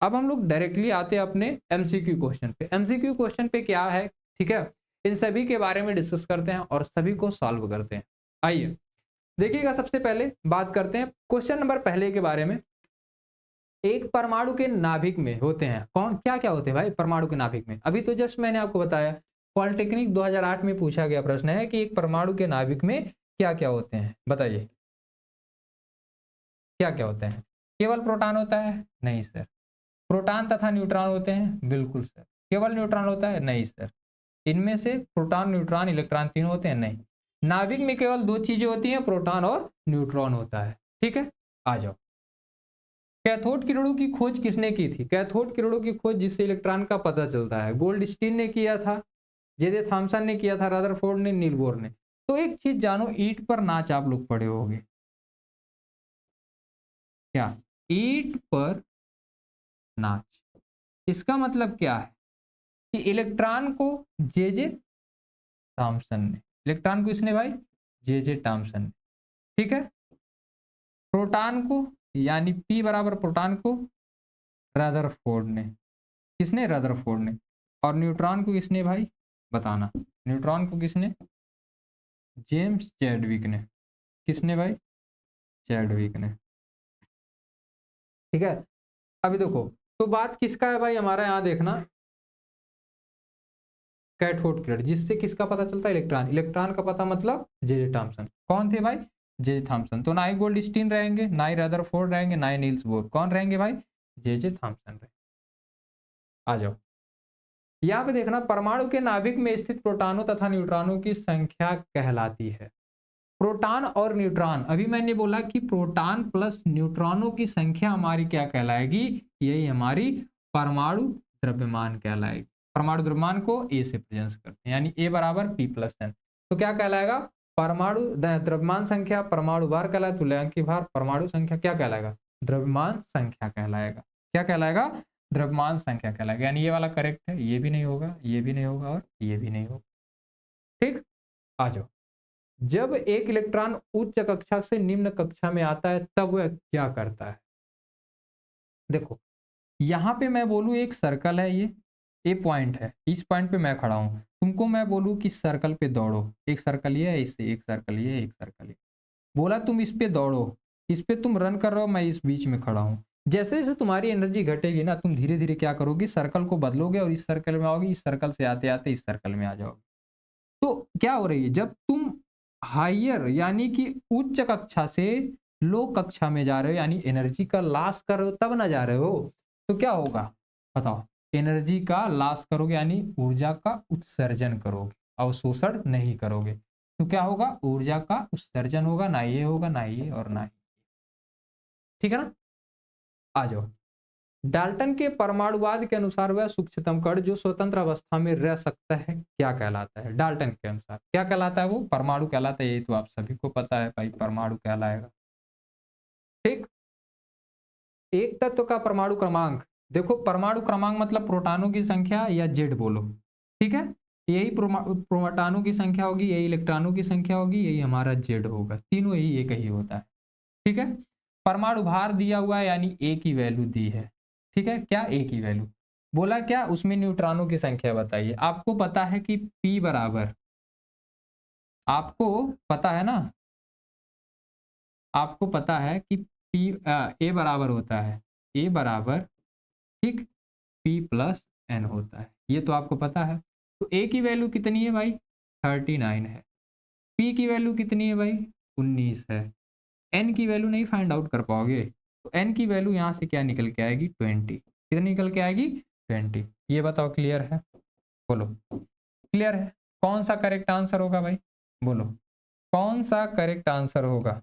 [SPEAKER 1] अब हम लोग डायरेक्टली आते हैं अपने एमसीक्यू क्वेश्चन पे। एमसीक्यू क्वेश्चन पे क्या है, ठीक है, इन सभी के बारे में डिस्कस करते हैं और सभी को सॉल्व करते हैं। आइए देखिएगा, सबसे पहले बात करते हैं क्वेश्चन नंबर पहले के बारे में। एक परमाणु के नाभिक में होते हैं कौन, क्या क्या होते हैं भाई परमाणु के नाभिक में। अभी तो जस्ट मैंने आपको बताया, पॉलिटेक्निक 2008 में पूछा गया प्रश्न है कि एक परमाणु के नाभिक में क्या क्या होते हैं, बताइए क्या क्या होते हैं। केवल प्रोटॉन होता है, नहीं सर। प्रोटॉन तथा न्यूट्रॉन होते हैं, बिल्कुल सर। केवल न्यूट्रॉन होता है, नहीं सर। इनमें से प्रोटॉन, न्यूट्रॉन, इलेक्ट्रॉन तीनों होते हैं, नहीं। नाभिक में केवल दो चीजें होती हैं, प्रोटॉन और न्यूट्रॉन होता है, ठीक है। आ जाओ, कैथोड किरणों की खोज किसने की थी। कैथोड किरणों की खोज जिससे इलेक्ट्रॉन का पता चलता है, गोल्डस्टीन ने किया था, जे थॉमसन ने किया था, रदरफोर्ड ने, नील बोर ने। तो एक चीज जानो, ईंट पर नाच आप लोग पढ़े होंगे, क्या, ईंट पर नाच। इसका मतलब क्या है कि इलेक्ट्रॉन को जे थॉमसन ने, इलेक्ट्रॉन को इसने भाई जे थॉमसन ने, ठीक है। प्रोटॉन को यानी पी बराबर प्रोटॉन को रदरफोर्ड ने, किसने, रदरफोर्ड ने। और न्यूट्रॉन को किसने भाई, बताना, न्यूट्रॉन को किसने, जेम्स चैडविक ने। किसने भाई, चैडविक ने, ठीक है। अभी देखो, तो बात किसका है भाई, हमारा यहाँ देखना कैथोड किरण, जिससे किसका पता चलता है, इलेक्ट्रॉन, इलेक्ट्रॉन का पता मतलब जे जे थॉम्सन। कौन थे भाई, जे जे थॉम्सन। तो ना ही गोल्डस्टीन रहेंगे, ना ही रदरफोर्ड रहेंगे, ना ही नील्स बोर, कौन रहेंगे भाई, जे जे थॉम्सन रहेंगे। आ जाओ, यहाँ पे देखना परमाणु के नाभिक में स्थित प्रोटॉनों तथा न्यूट्रॉनों की संख्या कहलाती है। प्रोटॉन और न्यूट्रॉन, अभी मैंने बोला कि प्रोटॉन प्लस न्यूट्रॉनों की संख्या हमारी क्या कहलाएगी, यही हमारी परमाणु द्रव्यमान कहलाएगी। परमाणु द्रव्यमान को ए से प्रेजेंट करते हैं, यानी ए बराबर पी प्लस एन। तो क्या कहलाएगा, परमाणु द्रव्यमान संख्या परमाणु भार कहलाए, तुल्यांकी भार परमाणु संख्या क्या कहलाएगा, द्रव्यमान संख्या कहलाएगा। क्या कहलाएगा, द्रव्यमान संख्या कहलाएगा। यानी ये वाला करेक्ट है, ये भी नहीं होगा, ये भी नहीं होगा और ये भी नहीं होगा। ठीक, आ जाओ। जब एक इलेक्ट्रॉन उच्च कक्षा से निम्न कक्षा में आता है तब वह क्या करता है। देखो, यहां पे मैं बोलूं एक सर्कल है, ये पॉइंट है, इस पॉइंट पे मैं खड़ा हूं, तुमको मैं बोलूं कि सर्कल पे दौड़ो, एक सर्कल ये है, इससे एक सर्कल ये, एक सर्कल ये, बोला तुम इस पे दौड़ो, इस पे तुम रन कर रहे हो, मैं इस बीच में खड़ा हूं। जैसे जैसे तुम्हारी एनर्जी घटेगी ना, तुम धीरे धीरे क्या करोगे, सर्कल को बदलोगे और इस सर्कल में आओगे, इस सर्कल से आते आते इस सर्कल में आ जाओगे। तो क्या हो रही है, जब तुम हाइयर यानी कि उच्च कक्षा से लो कक्षा में जा रहे हो, यानी एनर्जी का लॉस कर रहे हो, तब ना जा रहे हो, तो क्या होगा बताओ, एनर्जी का लॉस करोगे, यानी ऊर्जा का उत्सर्जन करोगे, अवशोषण नहीं करोगे। तो क्या होगा, ऊर्जा का उत्सर्जन होगा, ना ये होगा, ना ये और ना ये। ठीक है ना, आ जाओ। डाल्टन के परमाणुवाद के अनुसार वह सूक्ष्मतम कण जो स्वतंत्र अवस्था में रह सकता है क्या कहलाता है। डाल्टन के अनुसार क्या कहलाता है, वो परमाणु कहलाता है। ये तो आप सभी को पता है भाई, परमाणु कहलाएगा। ठीक, एक तत्व का परमाणु क्रमांक, देखो परमाणु क्रमांक मतलब प्रोटॉनों की संख्या या जेड बोलो, ठीक है। यही प्रोटॉनों की संख्या होगी, यही इलेक्ट्रॉनों की संख्या होगी, यही हमारा जेड होगा, तीनों ही एक ही होता है। ठीक है, परमाणु भार दिया हुआ है, यानी ए की वैल्यू दी है। ठीक है, क्या ए की वैल्यू बोला, क्या उसमें न्यूट्रॉनों की संख्या बताइए। आपको पता है कि पी बराबर, आपको पता है ना, आपको पता है कि पी ए बराबर होता है, ए बराबर, ठीक, पी प्लस एन होता है, ये तो आपको पता है। तो ए की वैल्यू कितनी है भाई, 39 है। पी की वैल्यू कितनी है भाई, 19 है। एन की वैल्यू नहीं फाइंड आउट कर पाओगे, तो एन की वैल्यू यहां से क्या निकल के आएगी, 20। कितनी निकल के आएगी, 20। ये बताओ क्लियर है, बोलो क्लियर है। कौन सा करेक्ट आंसर होगा भाई, बोलो कौन सा करेक्ट आंसर होगा।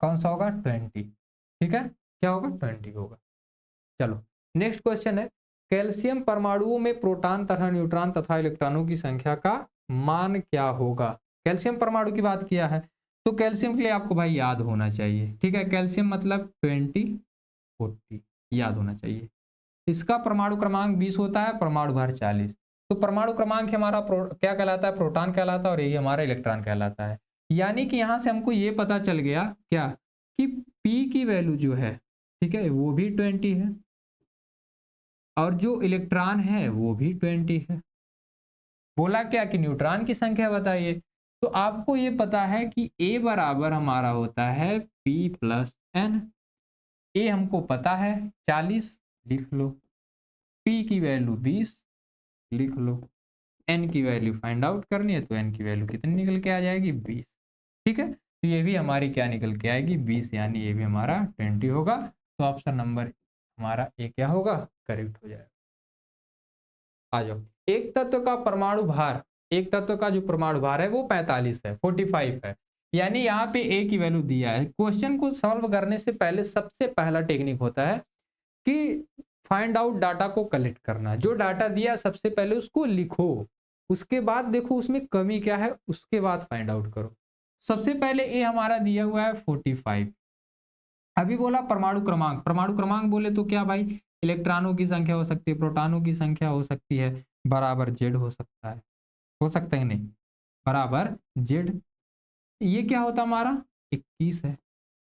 [SPEAKER 1] कौन सा होगा, 20। ठीक है, क्या होगा, 20 होगा। चलो, नेक्स्ट क्वेश्चन है, कैल्शियम परमाणुओं में प्रोटॉन तथा न्यूट्रॉन तथा इलेक्ट्रॉनों की संख्या का मान क्या होगा। कैल्शियम परमाणु की बात किया है, तो कैल्शियम के लिए आपको भाई याद होना चाहिए, ठीक है। कैल्शियम मतलब 2040 याद होना चाहिए। इसका परमाणु क्रमांक 20 होता है, परमाणु भार 40। तो परमाणु क्रमांक हमारा क्या कहलाता है, प्रोटॉन कहलाता है, और यही हमारा इलेक्ट्रॉन कहलाता है। यानी कि यहां से हमको ये पता चल गया क्या, कि पी की वैल्यू जो है, ठीक है, वो भी 20 है, और जो इलेक्ट्रॉन है वो भी 20 है। बोला क्या कि न्यूट्रॉन की संख्या बताइए, तो आपको ये पता है कि ए बराबर हमारा होता है पी प्लस एन। ए हमको पता है 40, लिख लो, पी की वैल्यू 20 लिख लो, एन की वैल्यू फाइंड आउट करनी है, तो एन की वैल्यू कितनी निकल के आ जाएगी, 20। ठीक है, तो ये भी हमारी क्या निकल के आएगी, 20, यानी ये भी हमारा 20 होगा। तो ऑप्शन नंबर हमारा ए क्या होगा, करेक्ट हो जाएगा। आ जाओ, एक तत्व का परमाणु भार, एक तत्व का जो परमाणु भार है वो 45 है, 45 है, यानी यहाँ पे ए की वैल्यू दिया है। क्वेश्चन को सॉल्व करने से पहले सबसे पहला टेक्निक होता है कि फाइंड आउट डाटा को कलेक्ट करना। जो डाटा दिया सबसे पहले उसको लिखो, उसके बाद देखो उसमें कमी क्या है, उसके बाद फाइंड आउट करो। सबसे पहले ए हमारा दिया हुआ है 45। अभी बोला परमाणु क्रमांक, परमाणु क्रमांक बोले तो क्या भाई, इलेक्ट्रॉनों की संख्या हो सकती है, प्रोटॉनों की संख्या हो सकती है, बराबर जेड हो सकता है नहीं, बराबर जेड। ये क्या होता हमारा 21 है।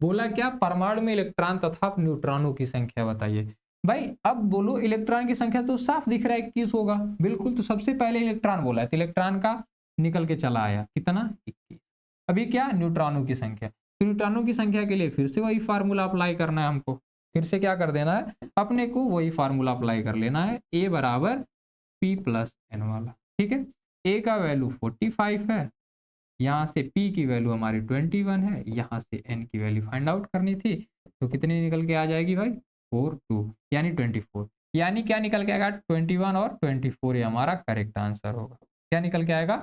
[SPEAKER 1] बोला क्या, परमाणु में इलेक्ट्रॉन तथा न्यूट्रॉनों की संख्या बताइए। भाई अब बोलो इलेक्ट्रॉन की संख्या तो साफ दिख रहा है 21 होगा, बिल्कुल। तो सबसे पहले इलेक्ट्रॉन बोला है तो इलेक्ट्रॉन का निकल के चला आया कितना 21। अभी क्या न्यूट्रॉनों की संख्या, तो न्यूट्रॉनों की संख्या के लिए फिर से वही फार्मूला अप्लाई करना है हमको, फिर से क्या कर देना है अपने को, वही फार्मूला अप्लाई कर लेना है, ए बराबर पी प्लस एन वाला। ठीक है, ए का वैल्यू 45 है, यहाँ से पी की वैल्यू हमारी 21 है, यहाँ से एन की वैल्यू फाइंड आउट करनी थी, तो कितनी निकल के आ जाएगी भाई 42 यानी 24। यानी क्या निकल के आएगा 21 और 24, ये हमारा करेक्ट आंसर होगा। क्या निकल के आएगा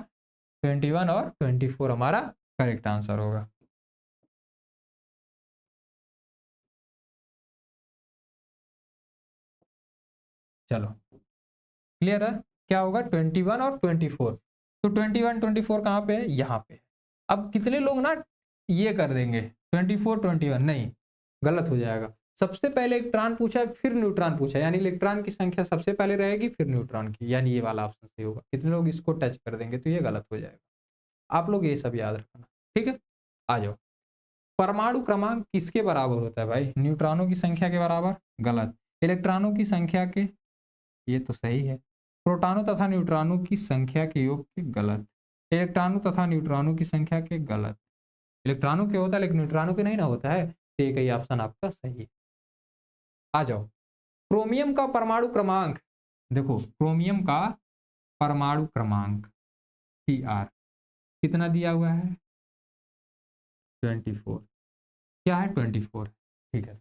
[SPEAKER 1] 21 और 24 हमारा करेक्ट आंसर होगा। चलो क्लियर है, क्या होगा 21 और 24। तो 21 24 कहाँ पे है, यहाँ पे। अब कितने लोग ना ये कर देंगे 24 21, नहीं गलत हो जाएगा। सबसे पहले इलेक्ट्रॉन पूछा है फिर न्यूट्रॉन पूछा है, यानी इलेक्ट्रॉन की संख्या सबसे पहले रहेगी फिर न्यूट्रॉन की, यानी ये वाला ऑप्शन सही होगा। कितने लोग इसको टच कर देंगे तो ये गलत हो जाएगा। आप लोग ये सब याद रखना, ठीक है। आ जाओ, परमाणु क्रमांक किसके बराबर होता है भाई, न्यूट्रॉनों की संख्या के बराबर, गलत। इलेक्ट्रॉनों की संख्या के, ये तो सही है। प्रोटॉनों तथा न्यूट्रॉनों की संख्या के योग के, गलत। इलेक्ट्रॉनों तथा न्यूट्रॉनों की संख्या के, गलत। इलेक्ट्रॉनों के होता है लेकिन न्यूट्रॉनों के नहीं ना होता है, तो एक ही ऑप्शन आपका सही है। आ जाओ, क्रोमियम का परमाणु क्रमांक, देखो क्रोमियम का परमाणु क्रमांक Cr कितना दिया हुआ है 24, क्या है 24, ठीक है।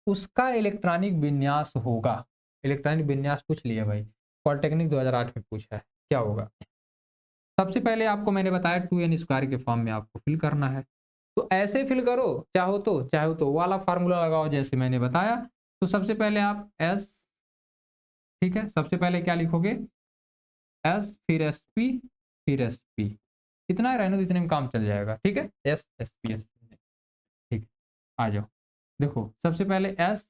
[SPEAKER 1] उसका इलेक्ट्रॉनिक विन्यास होगा, इलेक्ट्रॉनिक विन्यास पूछ लिया भाई, पॉलिटेक्निक 2008 में पूछा है, क्या होगा। सबसे पहले आपको मैंने बताया 2n² के फॉर्म में आपको फिल करना है, तो ऐसे फिल करो, चाहो तो वाला फार्मूला लगाओ जैसे मैंने बताया। तो सबसे पहले आप एस, ठीक है, सबसे पहले क्या लिखोगे एस, फिर एस पी, फिर एस पी, इतना रहने दो, इतने में काम चल जाएगा, ठीक है। S S P S P, ठीक है। आ जाओ, देखो सबसे पहले S,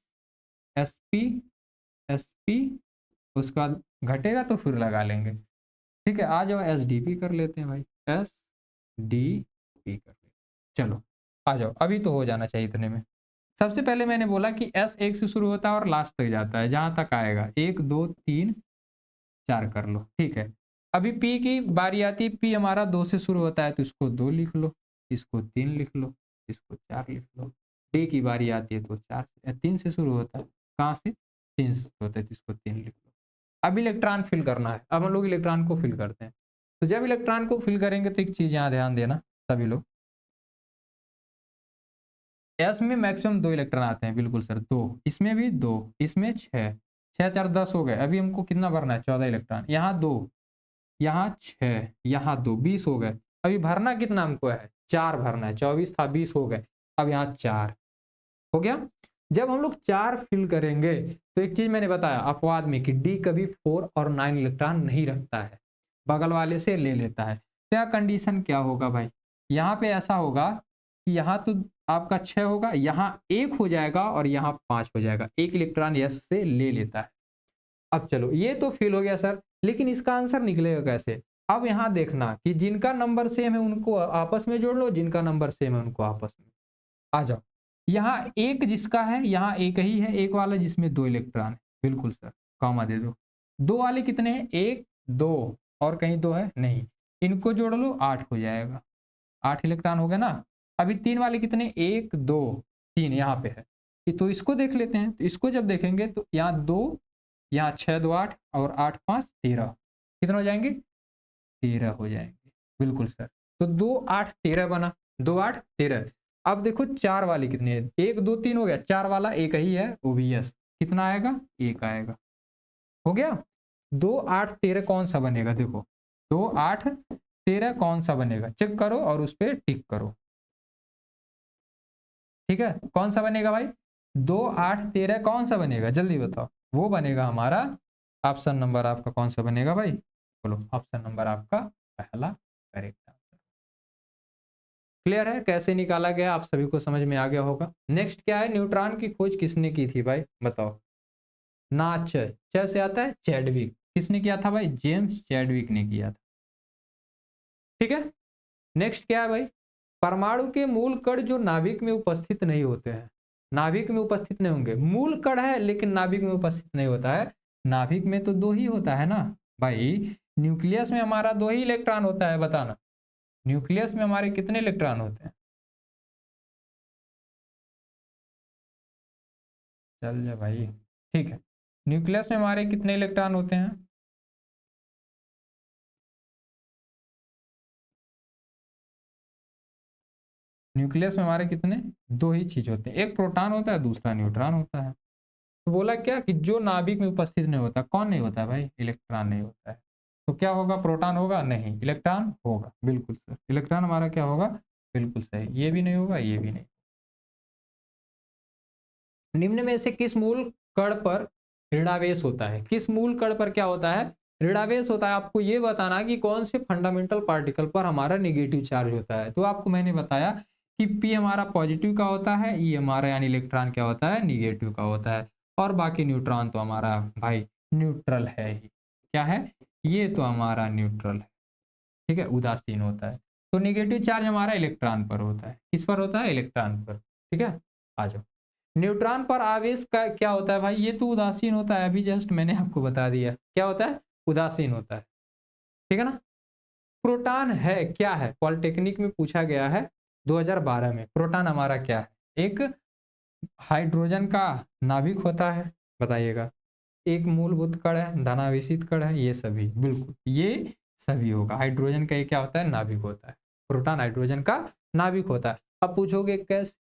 [SPEAKER 1] S P, S P, उसके बाद घटेगा तो फिर लगा लेंगे, ठीक है। आ जाओ एस डी पी कर लेते हैं भाई, एस डी पी कर लेते, चलो आ जाओ, अभी तो हो जाना चाहिए इतने में। सबसे पहले मैंने बोला कि एस एक से शुरू होता है और लास्ट तक जाता है, जहां तक आएगा 1 2 3 4 कर लो, ठीक है। अभी पी की बारी आती है, पी हमारा 2 से शुरू होता है तो इसको 2 लिख लो, इसको 3 लिख लो, इसको 4 लिख लो। डी की बारी आती है तो 3 से शुरू होता है, कहाँ से 3 से शुरू होता है तो इसको 3 लिख लो। अब इलेक्ट्रॉन फिल करना है, अब हम लोग इलेक्ट्रॉन को फिल करते हैं। तो जब इलेक्ट्रॉन को फिल करेंगे तो एक चीज यहाँ ध्यान देना सभी लोग, एस में मैक्सिमम 2 इलेक्ट्रॉन आते हैं, बिल्कुल सर 2, इसमें भी 2, इसमें 6, 6 4 10 हो गए। अभी हमको कितना भरना है 14 इलेक्ट्रॉन, यहाँ 2, यहाँ 6, यहाँ 2, 20 हो गए। अभी भरना कितना हमको है 4 भरना है, 24 था 20 हो गए, अब यहाँ 4 हो गया। जब हम लोग 4 फिल करेंगे तो एक चीज मैंने बताया अपवाद में कि डी कभी 4 और 9 इलेक्ट्रॉन नहीं रखता है, बगल वाले से ले लेता है। क्या कंडीशन क्या होगा भाई, यहाँ पे ऐसा होगा कि यहाँ तो आपका 6 होगा, यहाँ 1 हो जाएगा और यहाँ 5 हो जाएगा, 1 इलेक्ट्रॉन यस से ले लेता है। अब चलो ये तो फिल हो गया सर, लेकिन इसका आंसर निकलेगा कैसे। अब यहाँ देखना कि जिनका नंबर सेम है उनको आपस में जोड़ लो, जिनका नंबर सेम है उनको आपस में। आ जाओ, यहाँ एक जिसका है, यहाँ एक ही है, एक वाला जिसमें 2 इलेक्ट्रॉन है, बिल्कुल सर कॉमा दे दो। 2 वाले कितने हैं 1 2, और कहीं 2 है नहीं, इनको जोड़ लो 8 हो जाएगा, 8 इलेक्ट्रॉन हो गया ना। अभी 3 वाले कितने 1 2 3 यहाँ पे है, तो इसको देख लेते हैं। तो इसको जब देखेंगे तो यहाँ 2, यहाँ 6 2 8 और 8 5 13, कितने हो जाएंगे 13 हो जाएंगे, बिल्कुल सर। तो 2 8 13 बना, 2 8 13। अब देखो 4 वाले कितने हैं, 1 2 3 हो गया, 4 वाला एक ही है वो भी यस, कितना आएगा 1 आएगा, हो गया। 2 8 13 कौन सा बनेगा, देखो 2 8 13 कौन सा बनेगा, चेक करो और उस पर टिक करो, ठीक है। कौन सा बनेगा भाई 2 8 13 कौन सा बनेगा जल्दी बताओ, वो बनेगा हमारा ऑप्शन नंबर आपका कौन सा बनेगा भाई, बोलो ऑप्शन नंबर आपका पहला करेक्ट आंसर। क्लियर है कैसे निकाला गया, आप सभी को समझ में आ गया होगा। नेक्स्ट क्या है, न्यूट्रॉन की खोज किसने की थी भाई बताओ, नाच च से आता है चैडविक, किसने किया था भाई जेम्स चैडविक ने किया था, ठीक है। नेक्स्ट क्या है भाई, परमाणु के मूल कण जो नाभिक में उपस्थित नहीं होते हैं, नाभिक में उपस्थित नहीं होंगे। मूल कण है लेकिन नाभिक में उपस्थित नहीं होता है। नाभिक में तो दो ही होता है ना भाई। न्यूक्लियस में हमारा दो ही इलेक्ट्रॉन होता है, बताना। न्यूक्लियस में हमारे कितने इलेक्ट्रॉन होते हैं? चल जा भाई, ठीक है। न्यूक्लियस में हमारे कितने इलेक्ट्रॉन होते हैं? न्यूक्लियस में हमारे कितने? दो ही चीज होते हैं, एक प्रोटॉन होता है, दूसरा न्यूट्रॉन होता है। तो बोला क्या कि जो नाभिक में उपस्थित नहीं होता, कौन नहीं होता है भाई? इलेक्ट्रॉन नहीं होता है। तो क्या होगा? प्रोटॉन होगा? नहीं, इलेक्ट्रॉन होगा। बिल्कुल सर, इलेक्ट्रॉन हमारा क्या होगा? बिल्कुल सही। ये भी नहीं होगा, ये भी नहीं। निम्न में से किस मूल कण पर ऋणावेश होता है? किस मूल कण पर क्या होता है? ऋणावेश होता है। आपको ये बताना कि कौन से फंडामेंटल पार्टिकल पर हमारा निगेटिव चार्ज होता है। तो आपको मैंने बताया कि पी हमारा पॉजिटिव का होता है, ई हमारा यानी इलेक्ट्रॉन क्या होता है? निगेटिव का होता है। और बाकी न्यूट्रॉन तो हमारा भाई न्यूट्रल है ही। क्या है? ये तो हमारा न्यूट्रल है, ठीक है, उदासीन होता है। तो निगेटिव चार्ज हमारा इलेक्ट्रॉन पर होता है। किस पर होता है? इलेक्ट्रॉन पर। ठीक है, आ जाओ। न्यूट्रॉन पर आवेश का क्या होता है भाई? ये तो उदासीन होता है, अभी जस्ट मैंने आपको बता दिया। क्या होता है? उदासीन होता है, ठीक है ना। प्रोटॉन है क्या है? पॉलिटेक्निक में पूछा गया है 2012 में। प्रोटॉन हमारा क्या है? एक हाइड्रोजन का नाभिक होता है, बताइएगा। एक मूलभूत कण है, धनावेशित कण है, ये सभी, बिल्कुल ये सभी होगा। हाइड्रोजन का ये क्या होता है? नाभिक होता है। प्रोटॉन हाइड्रोजन का नाभिक होता है। अब पूछोगे कैसे?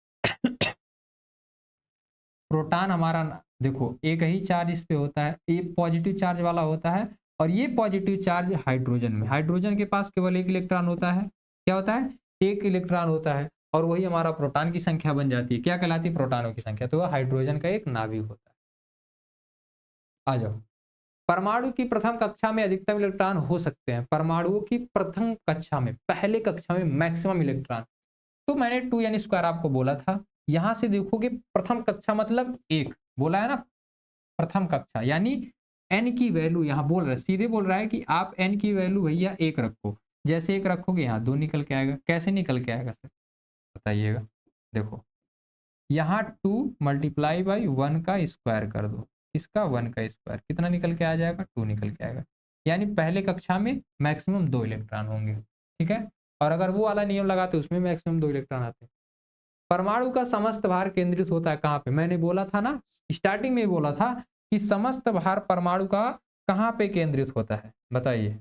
[SPEAKER 1] प्रोटॉन हमारा देखो एक ही चार्ज इस पे होता है, ये पॉजिटिव चार्ज वाला होता है। और ये पॉजिटिव चार्ज हाइड्रोजन में, हाइड्रोजन के पास केवल एक इलेक्ट्रॉन होता है। क्या होता है? एक इलेक्ट्रॉन होता है। और वही हमारा प्रोटॉन की संख्या बन जाती है। क्या कहलाती है? प्रोटॉनों की संख्या। तो वह हाइड्रोजन का एक नाभिक होता है। आ जाओ। परमाणु की प्रथम कक्षा में अधिकतम इलेक्ट्रॉन हो सकते हैं। परमाणुओं की प्रथम कक्षा में, पहले कक्षा में मैक्सिमम इलेक्ट्रॉन। तो मैंने 2n² आपको बोला था। यहां से देखोगे प्रथम कक्षा मतलब एक, बोला है ना। प्रथम कक्षा यानी n की वैल्यू यहां बोल रहा है, सीधे बोल रहा है कि आप n की वैल्यू भैया एक रखो। जैसे एक रखोगे यहाँ दो निकल के आएगा। कैसे निकल के आएगा सर, बताइएगा। देखो, यहाँ 2 मल्टीप्लाई बाई 1 का स्क्वायर कर दो। इसका 1 का स्क्वायर कितना निकल के आ जाएगा? 2 निकल के आएगा। यानी पहले कक्षा में मैक्सिमम 2 इलेक्ट्रॉन होंगे, ठीक है। और अगर वो वाला नियम लगाते उसमें मैक्सिमम 2 इलेक्ट्रॉन आते। परमाणु का समस्त भार केंद्रित होता है कहाँ पे? मैंने बोला था ना, स्टार्टिंग में ही बोला था कि समस्त भार परमाणु का कहाँ पे केंद्रित होता है, बताइए।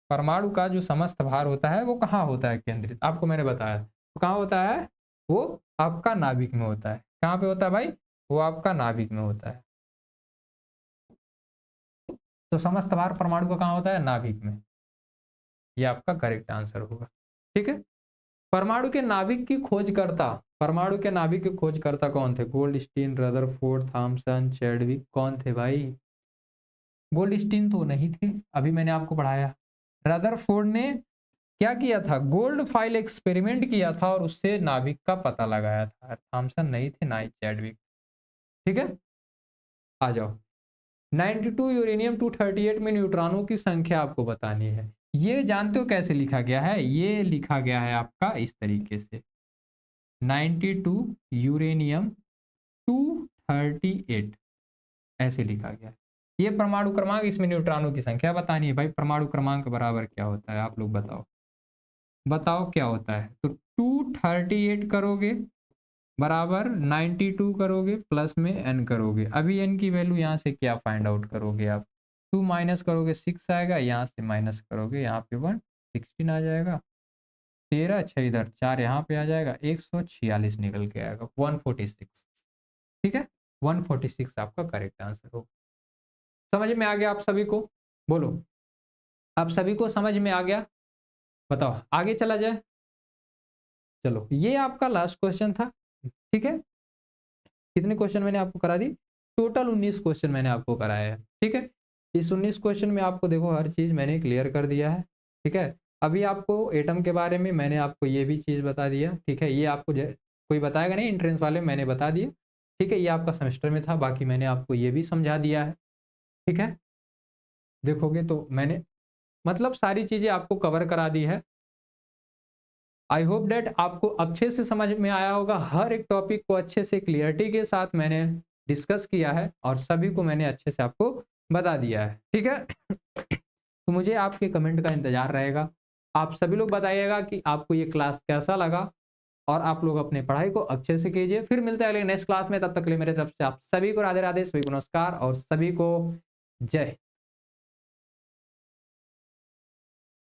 [SPEAKER 1] परमाणु का जो समस्त भार होता है वो कहाँ होता है केंद्रित? आपको मैंने बताया तो कहाँ होता है? वो आपका नाभिक में होता है। कहाँ पे होता है भाई? वो आपका नाभिक में होता है। तो समस्त भार परमाणु का कहाँ होता है? नाभिक में। ये आपका करेक्ट आंसर होगा, ठीक है। परमाणु के नाभिक की खोजकर्ता, परमाणु के नाभिक के खोजकर्ता कौन थे? गोल्डस्टीन, रदरफोर्ड, थॉमसन, चैडविक, कौन थे भाई? गोल्डस्टीन तो नहीं थे, अभी मैंने आपको पढ़ाया। रदरफोर्ड ने क्या किया था? गोल्ड फाइल एक्सपेरिमेंट किया था और उससे नाभिक का पता लगाया था। थॉमसन नहीं थे, ना ही चैडविक, ठीक है। आ जाओ। 92 यूरेनियम 238 में न्यूट्रॉनों की संख्या आपको बतानी है। ये जानते हो कैसे लिखा गया है? ये लिखा गया है आपका इस तरीके से, 92 यूरेनियम 238, ऐसे लिखा गया है। ये परमाणु क्रमांक, इसमें न्यूट्रॉनों की संख्या बतानी है भाई। परमाणु क्रमांक बराबर क्या होता है? आप लोग बताओ, बताओ क्या होता है? तो 238 करोगे बराबर 92 करोगे प्लस में n करोगे। अभी n की वैल्यू यहाँ से क्या फाइंड आउट करोगे आप? 2 माइनस करोगे 6 आएगा, यहाँ से माइनस करोगे यहाँ पे 1, 16 आ जाएगा। 13 अच्छा, इधर 4 यहाँ पे आ जाएगा, 146 निकल के आएगा, 146, ठीक है। 146 आपका करेक्ट आंसर होगा। समझ में आ गया आप सभी को? बोलो, आप सभी को समझ में आ गया? बताओ, आगे चला जाए। चलो, ये आपका लास्ट क्वेश्चन था, ठीक है। कितने क्वेश्चन मैंने आपको करा दी? टोटल 19 क्वेश्चन मैंने आपको कराया है, ठीक है। इस 19 क्वेश्चन में आपको देखो हर चीज मैंने क्लियर कर दिया है, ठीक है। अभी आपको एटम के बारे में मैंने आपको ये भी चीज बता दिया, ठीक है। ये आपको कोई बताएगा नहीं, एंट्रेंस वाले मैंने बता दिया, ठीक है। ये आपका सेमेस्टर में था, बाकी मैंने आपको ये भी समझा दिया है, ठीक है। देखोगे तो मैंने मतलब सारी चीजें आपको कवर करा दी है। आई होप डेट आपको अच्छे से समझ में आया होगा। हर एक टॉपिक को अच्छे से क्लियरिटी के साथ मैंने डिस्कस किया है और सभी को मैंने अच्छे से आपको बता दिया है, ठीक है। तो मुझे आपके कमेंट का इंतजार रहेगा। आप सभी लोग बताइएगा कि आपको ये क्लास कैसा लगा और आप लोग अपने पढ़ाई को अच्छे से कीजिए। फिर मिलते हैं अगले नेक्स्ट क्लास में, तब तक के लिए मेरे तरफ से आप सभी को राधे राधे, सभी को नमस्कार और सभी को जय हिंद।